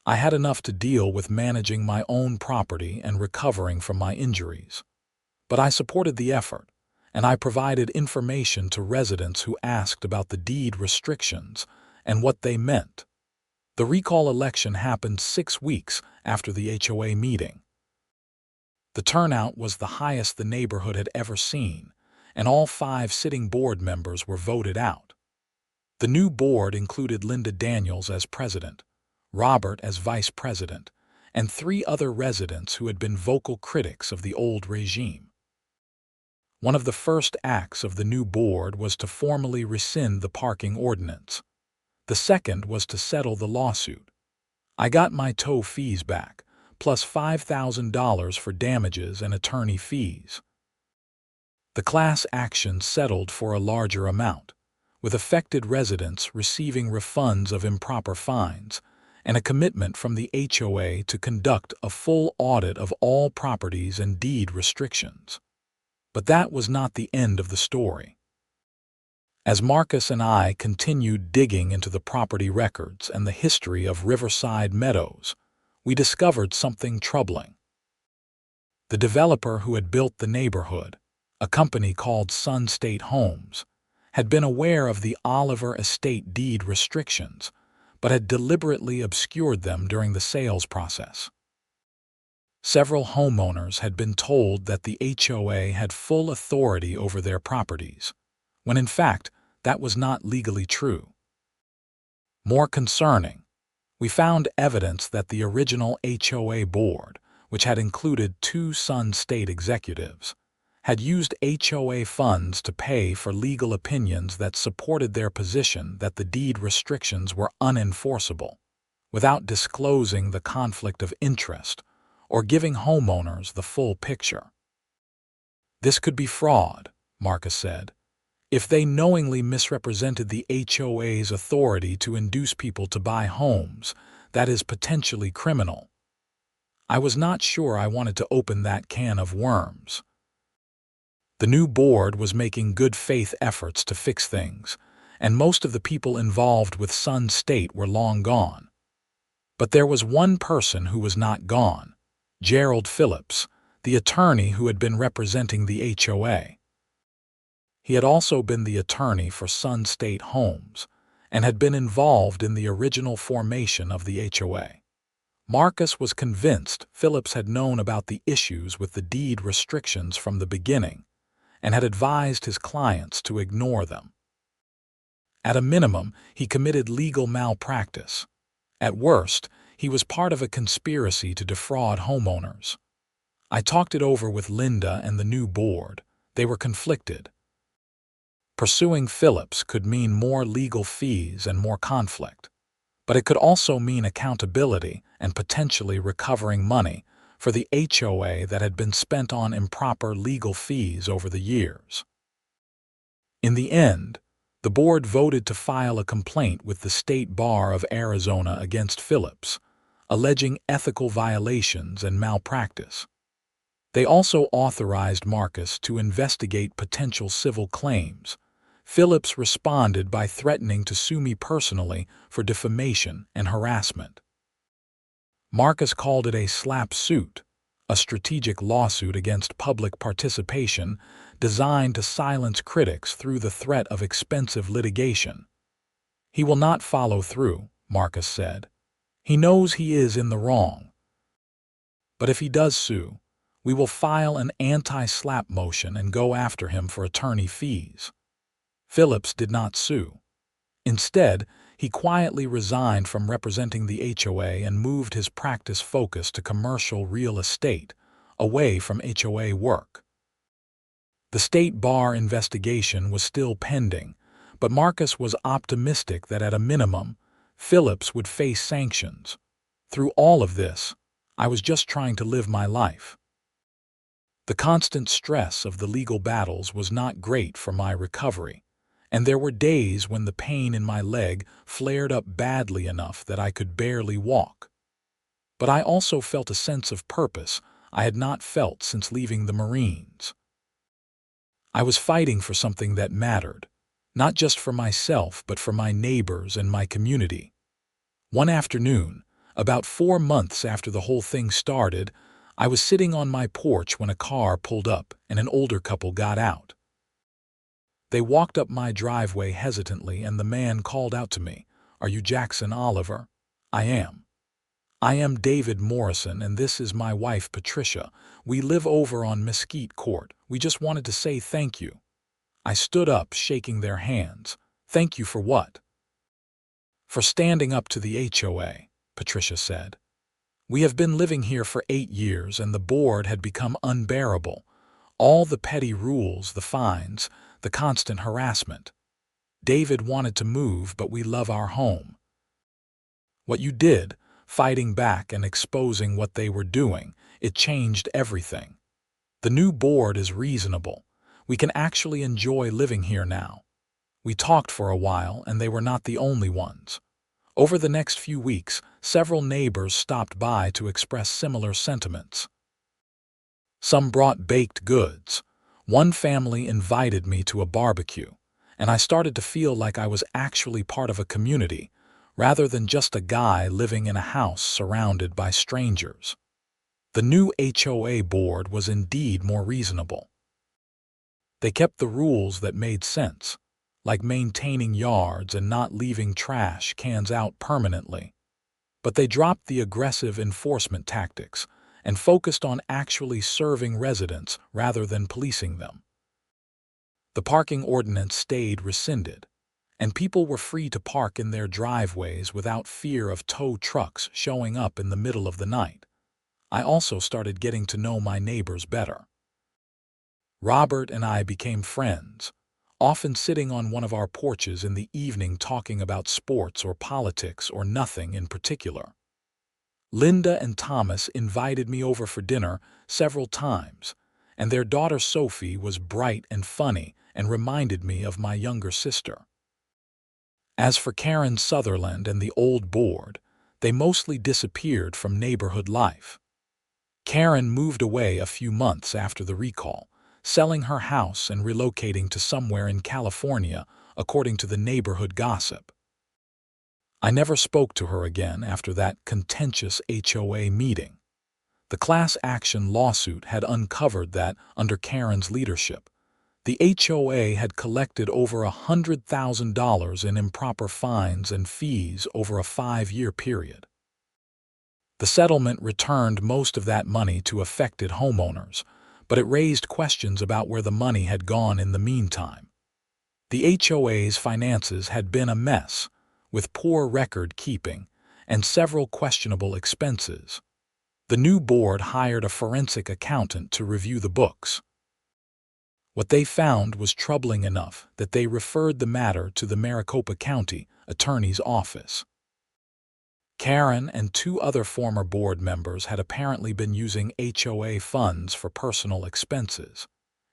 I had enough to deal with managing my own property and recovering from my injuries. But I supported the effort, and I provided information to residents who asked about the deed restrictions and what they meant. The recall election happened 6 weeks after the HOA meeting. The turnout was the highest the neighborhood had ever seen, and all 5 sitting board members were voted out. The new board included Linda Daniels as president, Robert as vice president, and 3 other residents who had been vocal critics of the old regime. One of the first acts of the new board was to formally rescind the parking ordinance. The second was to settle the lawsuit. I got my tow fees back, plus $5,000 for damages and attorney fees. The class action settled for a larger amount, with affected residents receiving refunds of improper fines and a commitment from the HOA to conduct a full audit of all properties and deed restrictions. But that was not the end of the story. As Marcus and I continued digging into the property records and the history of Riverside Meadows, we discovered something troubling. The developer who had built the neighborhood, a company called Sun State Homes, had been aware of the Oliver Estate deed restrictions, but had deliberately obscured them during the sales process. Several homeowners had been told that the HOA had full authority over their properties, when in fact that was not legally true. More concerning, we found evidence that the original HOA board, which had included 2 Sun State executives, had used HOA funds to pay for legal opinions that supported their position that the deed restrictions were unenforceable, without disclosing the conflict of interest or giving homeowners the full picture. This could be fraud, Marcus said. If they knowingly misrepresented the HOA's authority to induce people to buy homes, that is potentially criminal. I was not sure I wanted to open that can of worms. The new board was making good faith efforts to fix things, and most of the people involved with Sun State were long gone. But there was one person who was not gone, Gerald Phillips, the attorney who had been representing the HOA. He had also been the attorney for Sun State Homes and had been involved in the original formation of the HOA. Marcus was convinced Phillips had known about the issues with the deed restrictions from the beginning and had advised his clients to ignore them. At a minimum, he committed legal malpractice. At worst, he was part of a conspiracy to defraud homeowners. I talked it over with Linda and the new board. They were conflicted. Pursuing Phillips could mean more legal fees and more conflict, but it could also mean accountability and potentially recovering money for the HOA that had been spent on improper legal fees over the years. In the end, the board voted to file a complaint with the State Bar of Arizona against Phillips, alleging ethical violations and malpractice. They also authorized Marcus to investigate potential civil claims. Phillips responded by threatening to sue me personally for defamation and harassment. Marcus called it a slap suit, a strategic lawsuit against public participation designed to silence critics through the threat of expensive litigation. He will not follow through, Marcus said. He knows he is in the wrong. But if he does sue, We will file an anti-SLAPP motion and go after him for attorney fees." Phillips did not sue. Instead, he quietly resigned from representing the HOA and moved his practice focus to commercial real estate, away from HOA work. The state bar investigation was still pending, but Marcus was optimistic that at a minimum, Phillips would face sanctions. Through all of this, I was just trying to live my life. The constant stress of the legal battles was not great for my recovery, and there were days when the pain in my leg flared up badly enough that I could barely walk. But I also felt a sense of purpose I had not felt since leaving the Marines. I was fighting for something that mattered, not just for myself but for my neighbors and my community. One afternoon, about 4 months after the whole thing started, I was sitting on my porch when a car pulled up and an older couple got out. They walked up my driveway hesitantly and the man called out to me, "Are you Jackson Oliver?" "I am." "I am David Morrison and this is my wife Patricia. We live over on Mesquite Court. We just wanted to say thank you." I stood up, shaking their hands. "Thank you for what?" "For standing up to the HOA," Patricia said. "We have been living here for 8 years and the board had become unbearable. All the petty rules, the fines, the constant harassment. David wanted to move, but we love our home. What you did, fighting back and exposing what they were doing, it changed everything. The new board is reasonable. We can actually enjoy living here now." We talked for a while, and they were not the only ones. Over the next few weeks, several neighbors stopped by to express similar sentiments. Some brought baked goods. One family invited me to a barbecue, and I started to feel like I was actually part of a community, rather than just a guy living in a house surrounded by strangers. The new HOA board was indeed more reasonable. They kept the rules that made sense, like maintaining yards and not leaving trash cans out permanently. But they dropped the aggressive enforcement tactics and focused on actually serving residents rather than policing them. The parking ordinance stayed rescinded, and people were free to park in their driveways without fear of tow trucks showing up in the middle of the night. I also started getting to know my neighbors better. Robert and I became friends, often sitting on one of our porches in the evening talking about sports or politics or nothing in particular. Linda and Thomas invited me over for dinner several times, and their daughter Sophie was bright and funny and reminded me of my younger sister. As for Karen Sutherland and the old board, they mostly disappeared from neighborhood life. Karen moved away a few months after the recall, selling her house and relocating to somewhere in California, according to the neighborhood gossip. I never spoke to her again after that contentious HOA meeting. The class action lawsuit had uncovered that, under Karen's leadership, the HOA had collected over $100,000 in improper fines and fees over a 5-year period. The settlement returned most of that money to affected homeowners, but it raised questions about where the money had gone in the meantime. The HOA's finances had been a mess, with poor record keeping and several questionable expenses. The new board hired a forensic accountant to review the books. What they found was troubling enough that they referred the matter to the Maricopa County Attorney's Office. Karen and 2 other former board members had apparently been using HOA funds for personal expenses,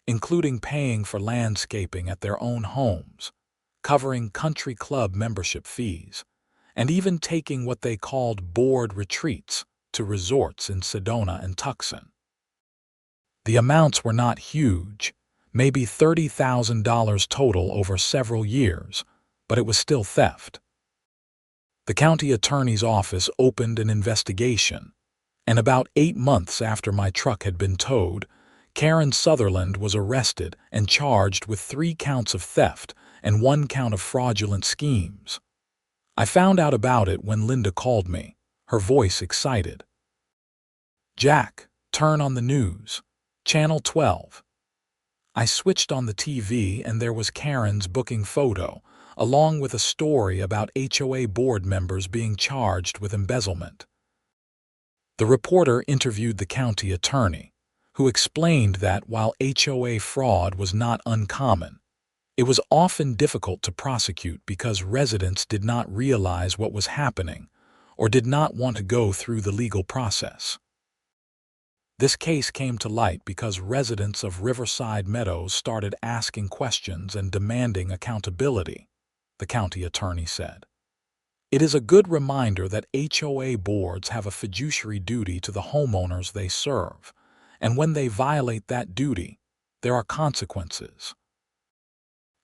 including paying for landscaping at their own homes, covering country club membership fees, and even taking what they called board retreats to resorts in Sedona and Tucson. The amounts were not huge, maybe $30,000 total over several years, but it was still theft. The county attorney's office opened an investigation, and about 8 months after my truck had been towed, Karen Sutherland was arrested and charged with 3 counts of theft and 1 count of fraudulent schemes. I found out about it when Linda called me, her voice excited. "Jack, Turn on the news. Channel 12. I switched on the TV and there was Karen's booking photo, along with a story about HOA board members being charged with embezzlement. The reporter interviewed the county attorney, who explained that while HOA fraud was not uncommon, it was often difficult to prosecute because residents did not realize what was happening or did not want to go through the legal process. This case came to light because residents of Riverside Meadows started asking questions and demanding accountability, the county attorney said. It is a good reminder that HOA boards have a fiduciary duty to the homeowners they serve, and when they violate that duty, there are consequences.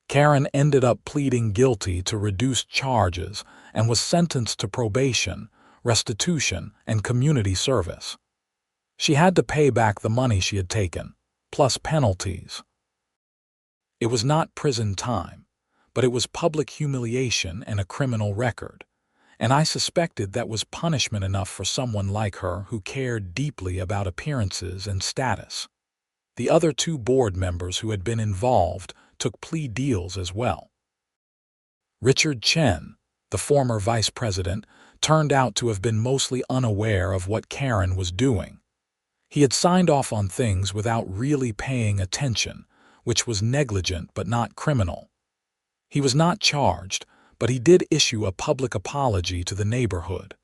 Karen ended up pleading guilty to reduced charges and was sentenced to probation, restitution, and community service. She had to pay back the money she had taken, plus penalties. It was not prison time, but it was public humiliation and a criminal record, and I suspected that was punishment enough for someone like her who cared deeply about appearances and status. The other 2 board members who had been involved took plea deals as well. Richard Chen, the former vice president, turned out to have been mostly unaware of what Karen was doing. He had signed off on things without really paying attention, which was negligent but not criminal. He was not charged, but he did issue a public apology to the neighborhood.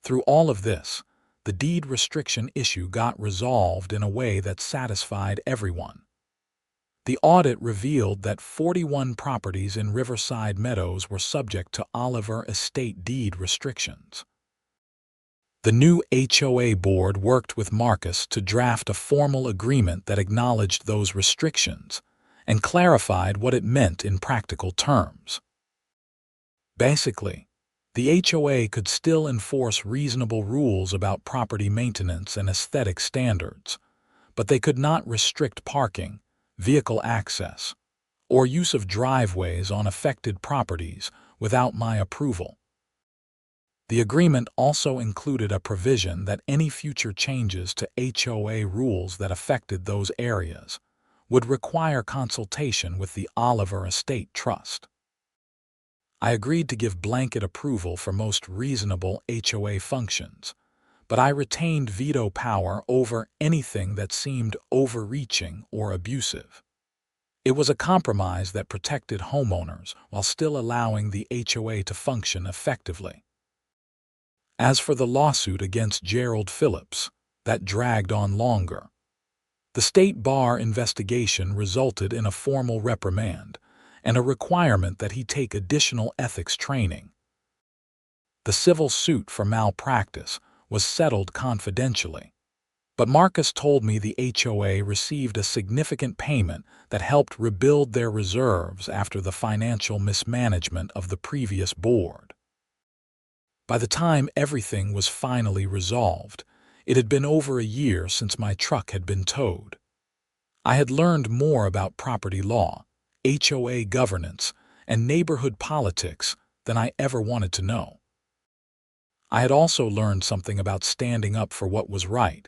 Through all of this, the deed restriction issue got resolved in a way that satisfied everyone. The audit revealed that 41 properties in Riverside Meadows were subject to Oliver estate deed restrictions. The new HOA board worked with Marcus to draft a formal agreement that acknowledged those restrictions and clarified what it meant in practical terms. Basically, the HOA could still enforce reasonable rules about property maintenance and aesthetic standards, but they could not restrict parking, vehicle access, or use of driveways on affected properties without my approval. The agreement also included a provision that any future changes to HOA rules that affected those areas would require consultation with the Oliver Estate Trust. I agreed to give blanket approval for most reasonable HOA functions, but I retained veto power over anything that seemed overreaching or abusive. It was a compromise that protected homeowners while still allowing the HOA to function effectively. As for the lawsuit against Gerald Phillips, that dragged on longer. The state bar investigation resulted in a formal reprimand and a requirement that he take additional ethics training. The civil suit for malpractice was settled confidentially, but Marcus told me the HOA received a significant payment that helped rebuild their reserves after the financial mismanagement of the previous board. By the time everything was finally resolved, it had been over a year since my truck had been towed. I had learned more about property law, HOA governance, and neighborhood politics than I ever wanted to know. I had also learned something about standing up for what was right,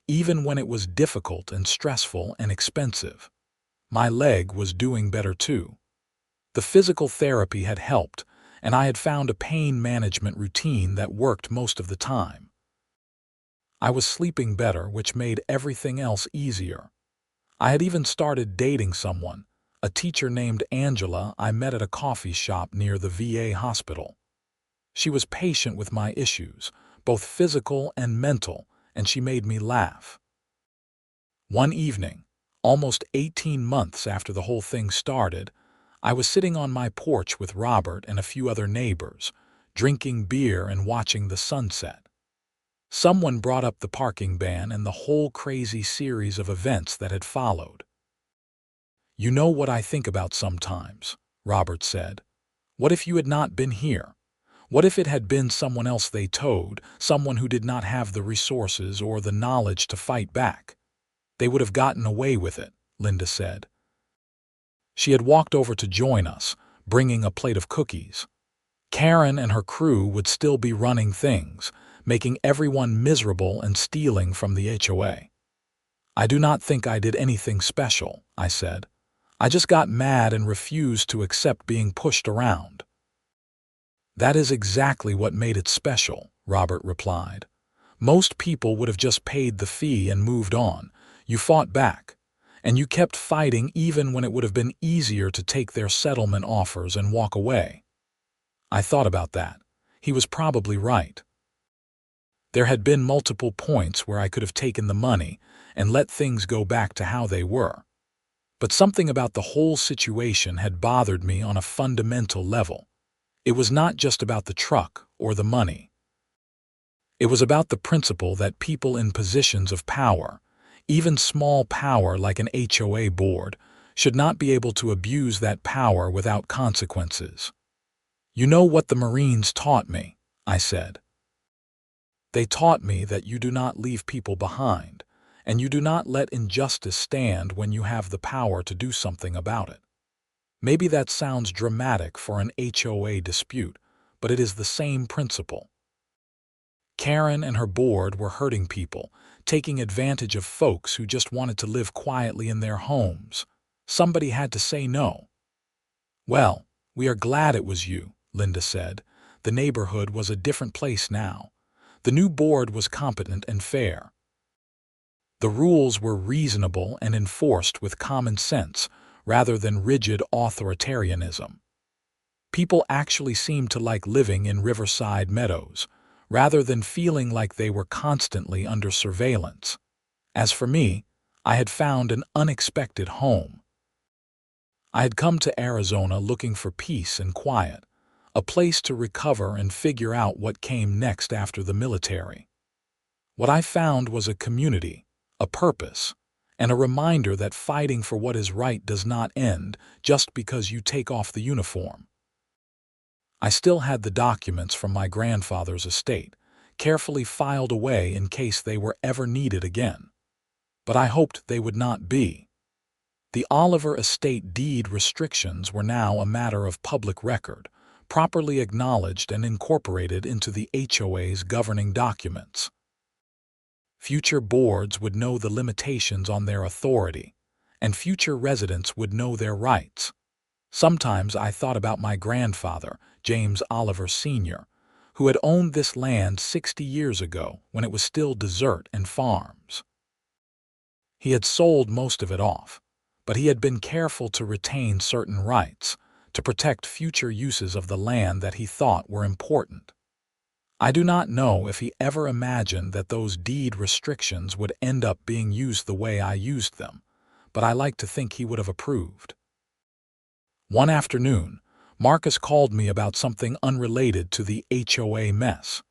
even when it was difficult and stressful and expensive. My leg was doing better too. The physical therapy had helped, and I had found a pain management routine that worked most of the time. I was sleeping better, which made everything else easier. I had even started dating someone, a teacher named Angela I met at a coffee shop near the VA hospital. She was patient with my issues, both physical and mental, and she made me laugh. One evening, almost 18 months after the whole thing started, I was sitting on my porch with Robert and a few other neighbors, drinking beer and watching the sunset. Someone brought up the parking ban and the whole crazy series of events that had followed. "You know what I think about sometimes," Robert said. "What if you had not been here? What if it had been someone else they towed, someone who did not have the resources or the knowledge to fight back? They would have gotten away with it," Linda said. She had walked over to join us, bringing a plate of cookies. Karen and her crew would still be running things, making everyone miserable and stealing from the HOA. "I do not think I did anything special," I said. "I just got mad and refused to accept being pushed around." "That is exactly what made it special," Robert replied. "Most people would have just paid the fee and moved on. You fought back, and you kept fighting even when it would have been easier to take their settlement offers and walk away." I thought about that. He was probably right. There had been multiple points where I could have taken the money and let things go back to how they were. But something about the whole situation had bothered me on a fundamental level. It was not just about the truck or the money. It was about the principle that people in positions of power, even small power like an HOA board, should not be able to abuse that power without consequences. "You know what the Marines taught me," I said. "They taught me that you do not leave people behind, and you do not let injustice stand when you have the power to do something about it." Maybe that sounds dramatic for an HOA dispute, but it is the same principle. Karen and her board were hurting people, taking advantage of folks who just wanted to live quietly in their homes. Somebody had to say no. "Well, we are glad it was you," Linda said. "The neighborhood was a different place now. The new board was competent and fair. The rules were reasonable and enforced with common sense rather than rigid authoritarianism. People actually seemed to like living in Riverside Meadows, rather than feeling like they were constantly under surveillance. As for me, I had found an unexpected home. I had come to Arizona looking for peace and quiet, a place to recover and figure out what came next after the military. What I found was a community, a purpose, and a reminder that fighting for what is right does not end just because you take off the uniform. I still had the documents from my grandfather's estate, carefully filed away in case they were ever needed again. But I hoped they would not be. The Oliver estate deed restrictions were now a matter of public record, properly acknowledged and incorporated into the HOA's governing documents. Future boards would know the limitations on their authority, and future residents would know their rights. Sometimes I thought about my grandfather, James Oliver Sr., who had owned this land 60 years ago when it was still desert and farms. He had sold most of it off, but he had been careful to retain certain rights, to protect future uses of the land that he thought were important. I do not know if he ever imagined that those deed restrictions would end up being used the way I used them, but I like to think he would have approved. One afternoon, Marcus called me about something unrelated to the HOA mess.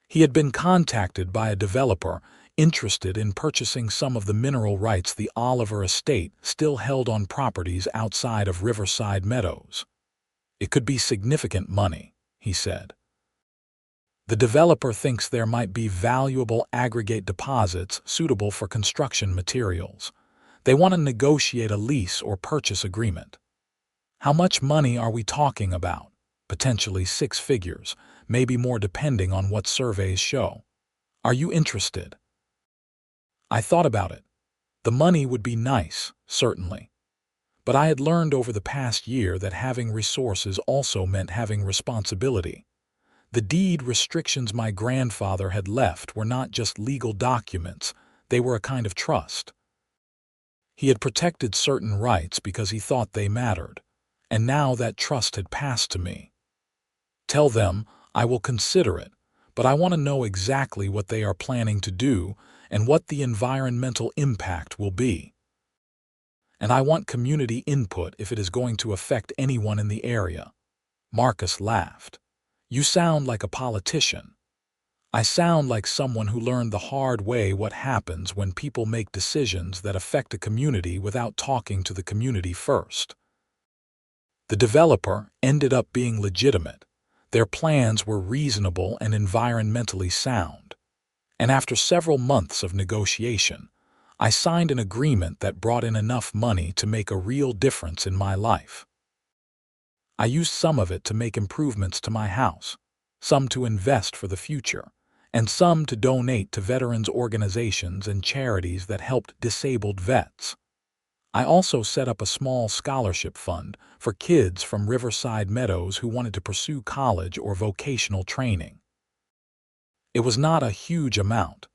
He had been contacted by a developer interested in purchasing some of the mineral rights the Oliver estate still held on properties outside of Riverside Meadows. "It could be significant money," he said. "The developer thinks there might be valuable aggregate deposits suitable for construction materials. They want to negotiate a lease or purchase agreement." "How much money are we talking about?" "Potentially 6 figures, maybe more depending on what surveys show." "Are you interested?" I thought about it. The money would be nice, certainly. But I had learned over the past year that having resources also meant having responsibility. The deed restrictions my grandfather had left were not just legal documents, they were a kind of trust. He had protected certain rights because he thought they mattered, and now that trust had passed to me. "Tell them I will consider it, but I want to know exactly what they are planning to do and what the environmental impact will be. And I want community input if it is going to affect anyone in the area." Marcus laughed. "You sound like a politician." "I sound like someone who learned the hard way what happens when people make decisions that affect a community without talking to the community first." The developer ended up being legitimate. Their plans were reasonable and environmentally sound. And after several months of negotiation, I signed an agreement that brought in enough money to make a real difference in my life. I used some of it to make improvements to my house, some to invest for the future, and some to donate to veterans organizations and charities that helped disabled vets. I also set up a small scholarship fund for kids from Riverside Meadows who wanted to pursue college or vocational training. It was not a huge amount,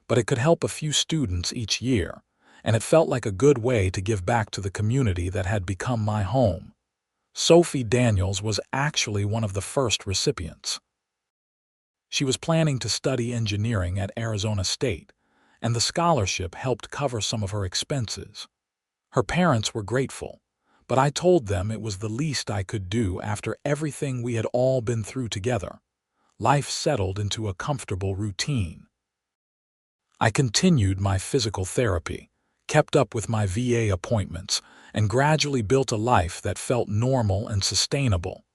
but it could help a few students each year, and it felt like a good way to give back to the community that had become my home. Sophie Daniels was actually one of the first recipients. She was planning to study engineering at Arizona State, and the scholarship helped cover some of her expenses. Her parents were grateful, but I told them it was the least I could do after everything we had all been through together. Life settled into a comfortable routine. I continued my physical therapy, kept up with my VA appointments, and gradually built a life that felt normal and sustainable.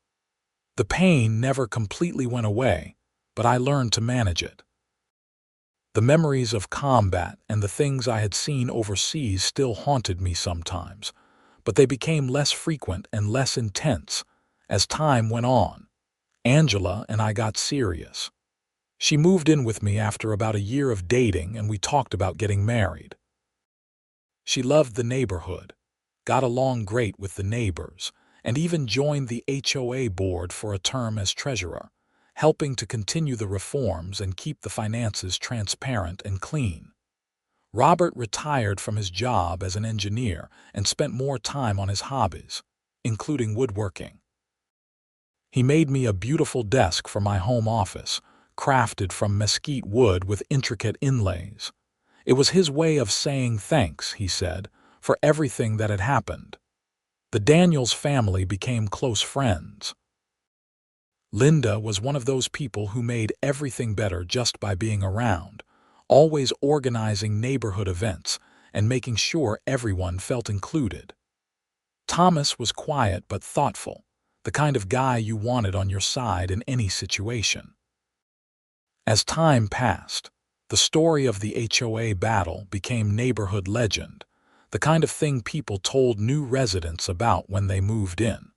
The pain never completely went away, but I learned to manage it. The memories of combat and the things I had seen overseas still haunted me sometimes, but they became less frequent and less intense as time went on. Angela and I got serious. She moved in with me after about a year of dating, and we talked about getting married. She loved the neighborhood, got along great with the neighbors, and even joined the HOA board for a term as treasurer, helping to continue the reforms and keep the finances transparent and clean. Robert retired from his job as an engineer and spent more time on his hobbies, including woodworking. He made me a beautiful desk for my home office, crafted from mesquite wood with intricate inlays. It was his way of saying thanks, he said, for everything that had happened. The Daniels family became close friends. Linda was one of those people who made everything better just by being around, always organizing neighborhood events and making sure everyone felt included. Thomas was quiet but thoughtful, the kind of guy you wanted on your side in any situation. As time passed, the story of the HOA battle became neighborhood legend, the kind of thing people told new residents about when they moved in.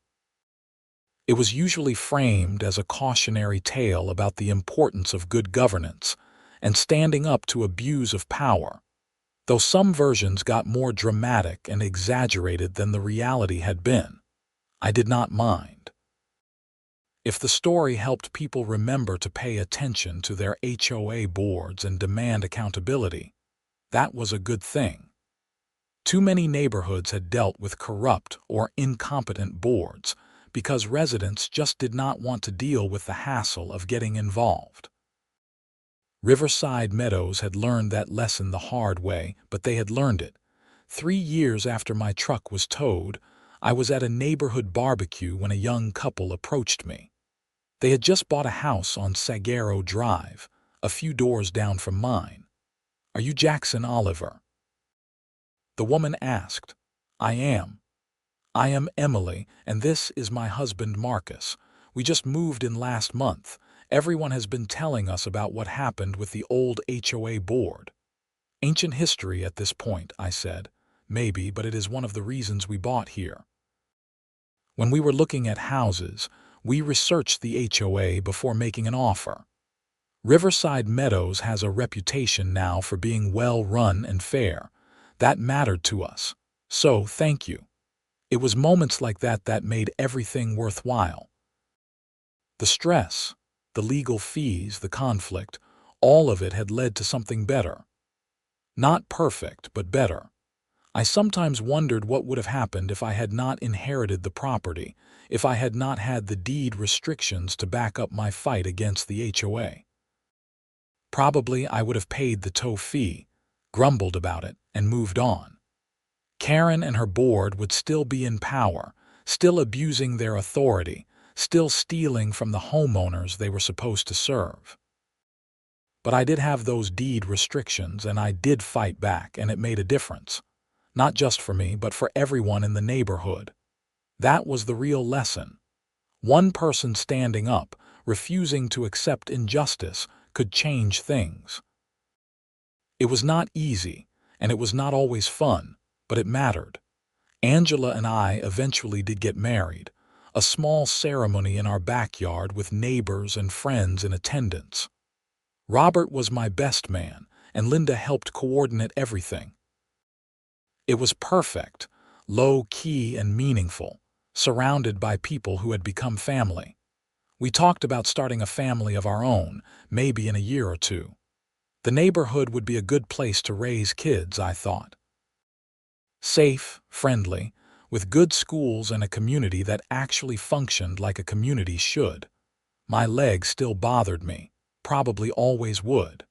It was usually framed as a cautionary tale about the importance of good governance and standing up to abuse of power, though some versions got more dramatic and exaggerated than the reality had been. I did not mind. If the story helped people remember to pay attention to their HOA boards and demand accountability, that was a good thing. Too many neighborhoods had dealt with corrupt or incompetent boards because residents just did not want to deal with the hassle of getting involved. Riverside Meadows had learned that lesson the hard way, but they had learned it. 3 years after my truck was towed, I was at a neighborhood barbecue when a young couple approached me. They had just bought a house on Saguaro Drive, a few doors down from mine. "Are you Jackson Oliver?" The woman asked. "I am. I am Emily, and this is my husband Marcus. We just moved in last month. Everyone has been telling us about what happened with the old HOA board." "Ancient history at this point," I said. "Maybe, but it is one of the reasons we bought here." When we were looking at houses, we researched the HOA before making an offer. Riverside Meadows has a reputation now for being well-run and fair. That mattered to us. So, thank you. It was moments like that that made everything worthwhile. The stress, the legal fees, the conflict, all of it had led to something better. Not perfect, but better. I sometimes wondered what would have happened if I had not inherited the property, if I had not had the deed restrictions to back up my fight against the HOA. Probably I would have paid the tow fee, grumbled about it, and moved on. Karen and her board would still be in power, still abusing their authority, still stealing from the homeowners they were supposed to serve. But I did have those deed restrictions, and I did fight back, and it made a difference. Not just for me, but for everyone in the neighborhood. That was the real lesson. One person standing up, refusing to accept injustice, could change things. It was not easy, and it was not always fun, but it mattered. Angela and I eventually did get married, a small ceremony in our backyard with neighbors and friends in attendance. Robert was my best man, and Linda helped coordinate everything. It was perfect, low-key and meaningful, surrounded by people who had become family. We talked about starting a family of our own, maybe in a year or two. The neighborhood would be a good place to raise kids, I thought. Safe, friendly, with good schools and a community that actually functioned like a community should. My leg still bothered me, probably always would.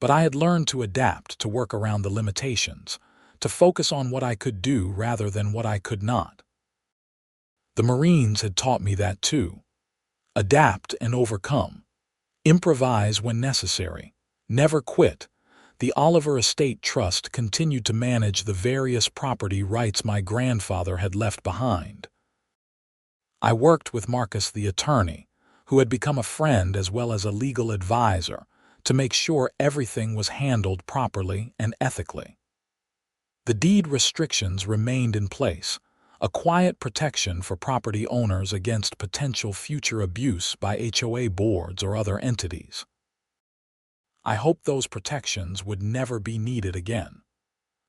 But I had learned to adapt, to work around the limitations, to focus on what I could do rather than what I could not. The Marines had taught me that too. Adapt and overcome. Improvise when necessary. Never quit. The Oliver Estate Trust continued to manage the various property rights my grandfather had left behind. I worked with Marcus the attorney, who had become a friend as well as a legal advisor, to make sure everything was handled properly and ethically. The deed restrictions remained in place, a quiet protection for property owners against potential future abuse by HOA boards or other entities. I hoped those protections would never be needed again.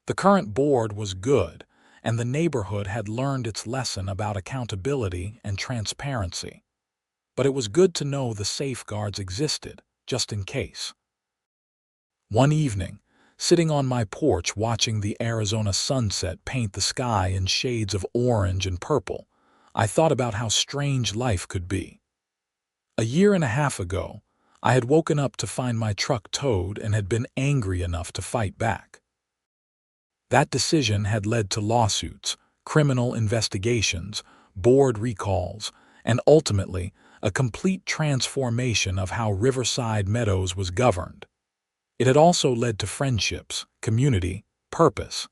The current board was good, and the neighborhood had learned its lesson about accountability and transparency. But it was good to know the safeguards existed, just in case. One evening, sitting on my porch watching the Arizona sunset paint the sky in shades of orange and purple, I thought about how strange life could be. A year and a half ago, I had woken up to find my truck towed and had been angry enough to fight back. That decision had led to lawsuits, criminal investigations, board recalls, and ultimately a complete transformation of how Riverside Meadows was governed. It had also led to friendships, community, purpose,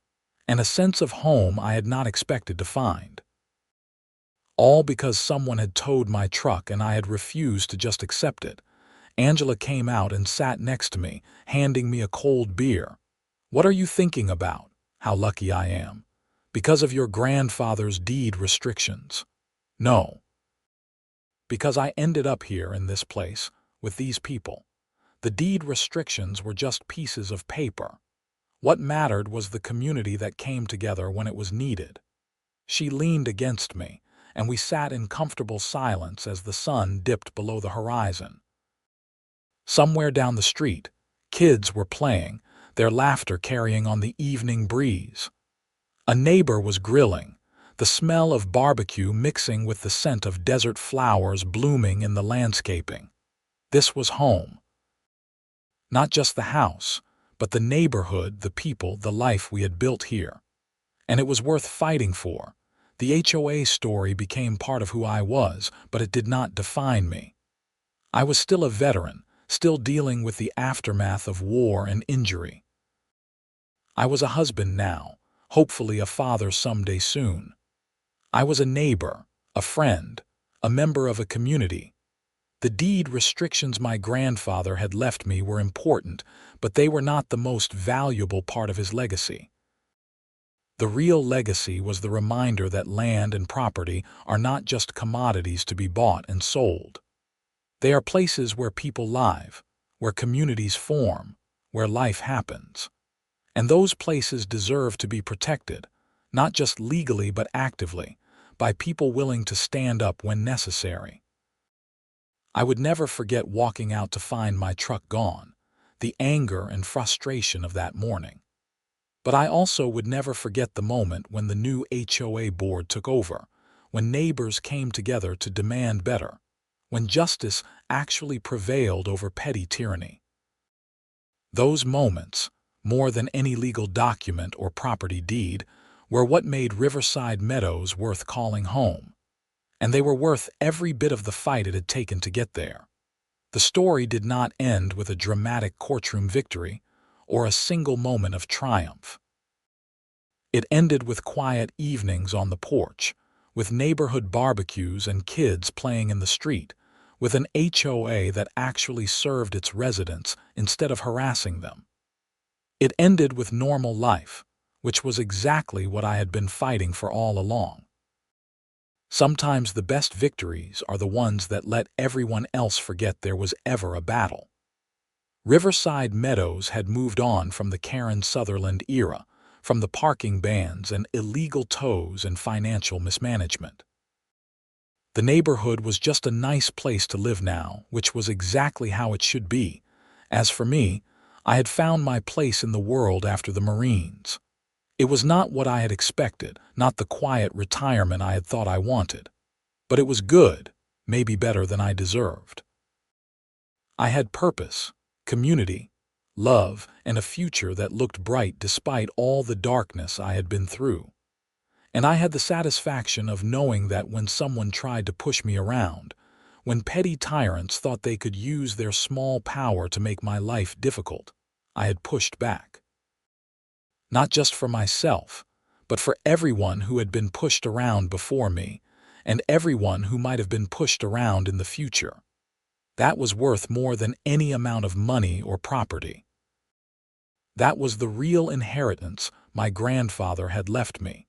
and a sense of home I had not expected to find. All because someone had towed my truck and I had refused to just accept it. Angela came out and sat next to me, handing me a cold beer. "What are you thinking about? How lucky I am. Because of your grandfather's deed restrictions." "No. Because I ended up here in this place, with these people. The deed restrictions were just pieces of paper. What mattered was the community that came together when it was needed." She leaned against me, and we sat in comfortable silence as the sun dipped below the horizon. Somewhere down the street, kids were playing, their laughter carrying on the evening breeze. A neighbor was grilling, the smell of barbecue mixing with the scent of desert flowers blooming in the landscaping. This was home. Not just the house, but the neighborhood, the people, the life we had built here. And it was worth fighting for. The HOA story became part of who I was, but it did not define me. I was still a veteran, still dealing with the aftermath of war and injury. I was a husband now, hopefully a father someday soon. I was a neighbor, a friend, a member of a community. The deed restrictions my grandfather had left me were important, but they were not the most valuable part of his legacy. The real legacy was the reminder that land and property are not just commodities to be bought and sold. They are places where people live, where communities form, where life happens. And those places deserve to be protected, not just legally but actively, by people willing to stand up when necessary. I would never forget walking out to find my truck gone, the anger and frustration of that morning. But I also would never forget the moment when the new HOA board took over, when neighbors came together to demand better, when justice actually prevailed over petty tyranny. Those moments, more than any legal document or property deed, were what made Riverside Meadows worth calling home. And they were worth every bit of the fight it had taken to get there. The story did not end with a dramatic courtroom victory or a single moment of triumph. It ended with quiet evenings on the porch, with neighborhood barbecues and kids playing in the street, with an HOA that actually served its residents instead of harassing them. It ended with normal life, which was exactly what I had been fighting for all along. Sometimes the best victories are the ones that let everyone else forget there was ever a battle. Riverside Meadows had moved on from the Karen Sutherland era, from the parking bans and illegal tows and financial mismanagement. The neighborhood was just a nice place to live now, which was exactly how it should be. As for me, I had found my place in the world after the Marines. It was not what I had expected, not the quiet retirement I had thought I wanted. But it was good, maybe better than I deserved. I had purpose, community, love, and a future that looked bright despite all the darkness I had been through. And I had the satisfaction of knowing that when someone tried to push me around, when petty tyrants thought they could use their small power to make my life difficult, I had pushed back. Not just for myself, but for everyone who had been pushed around before me, and everyone who might have been pushed around in the future. That was worth more than any amount of money or property. That was the real inheritance my grandfather had left me.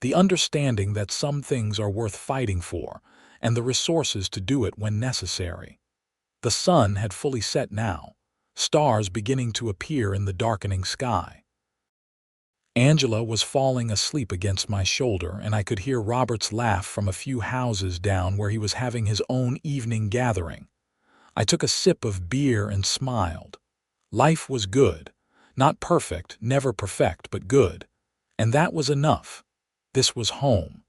The understanding that some things are worth fighting for, and the resources to do it when necessary. The sun had fully set now, stars beginning to appear in the darkening sky. Angela was falling asleep against my shoulder, and I could hear Robert's laugh from a few houses down where he was having his own evening gathering. I took a sip of beer and smiled. Life was good. Not perfect, never perfect, but good. And that was enough. This was home.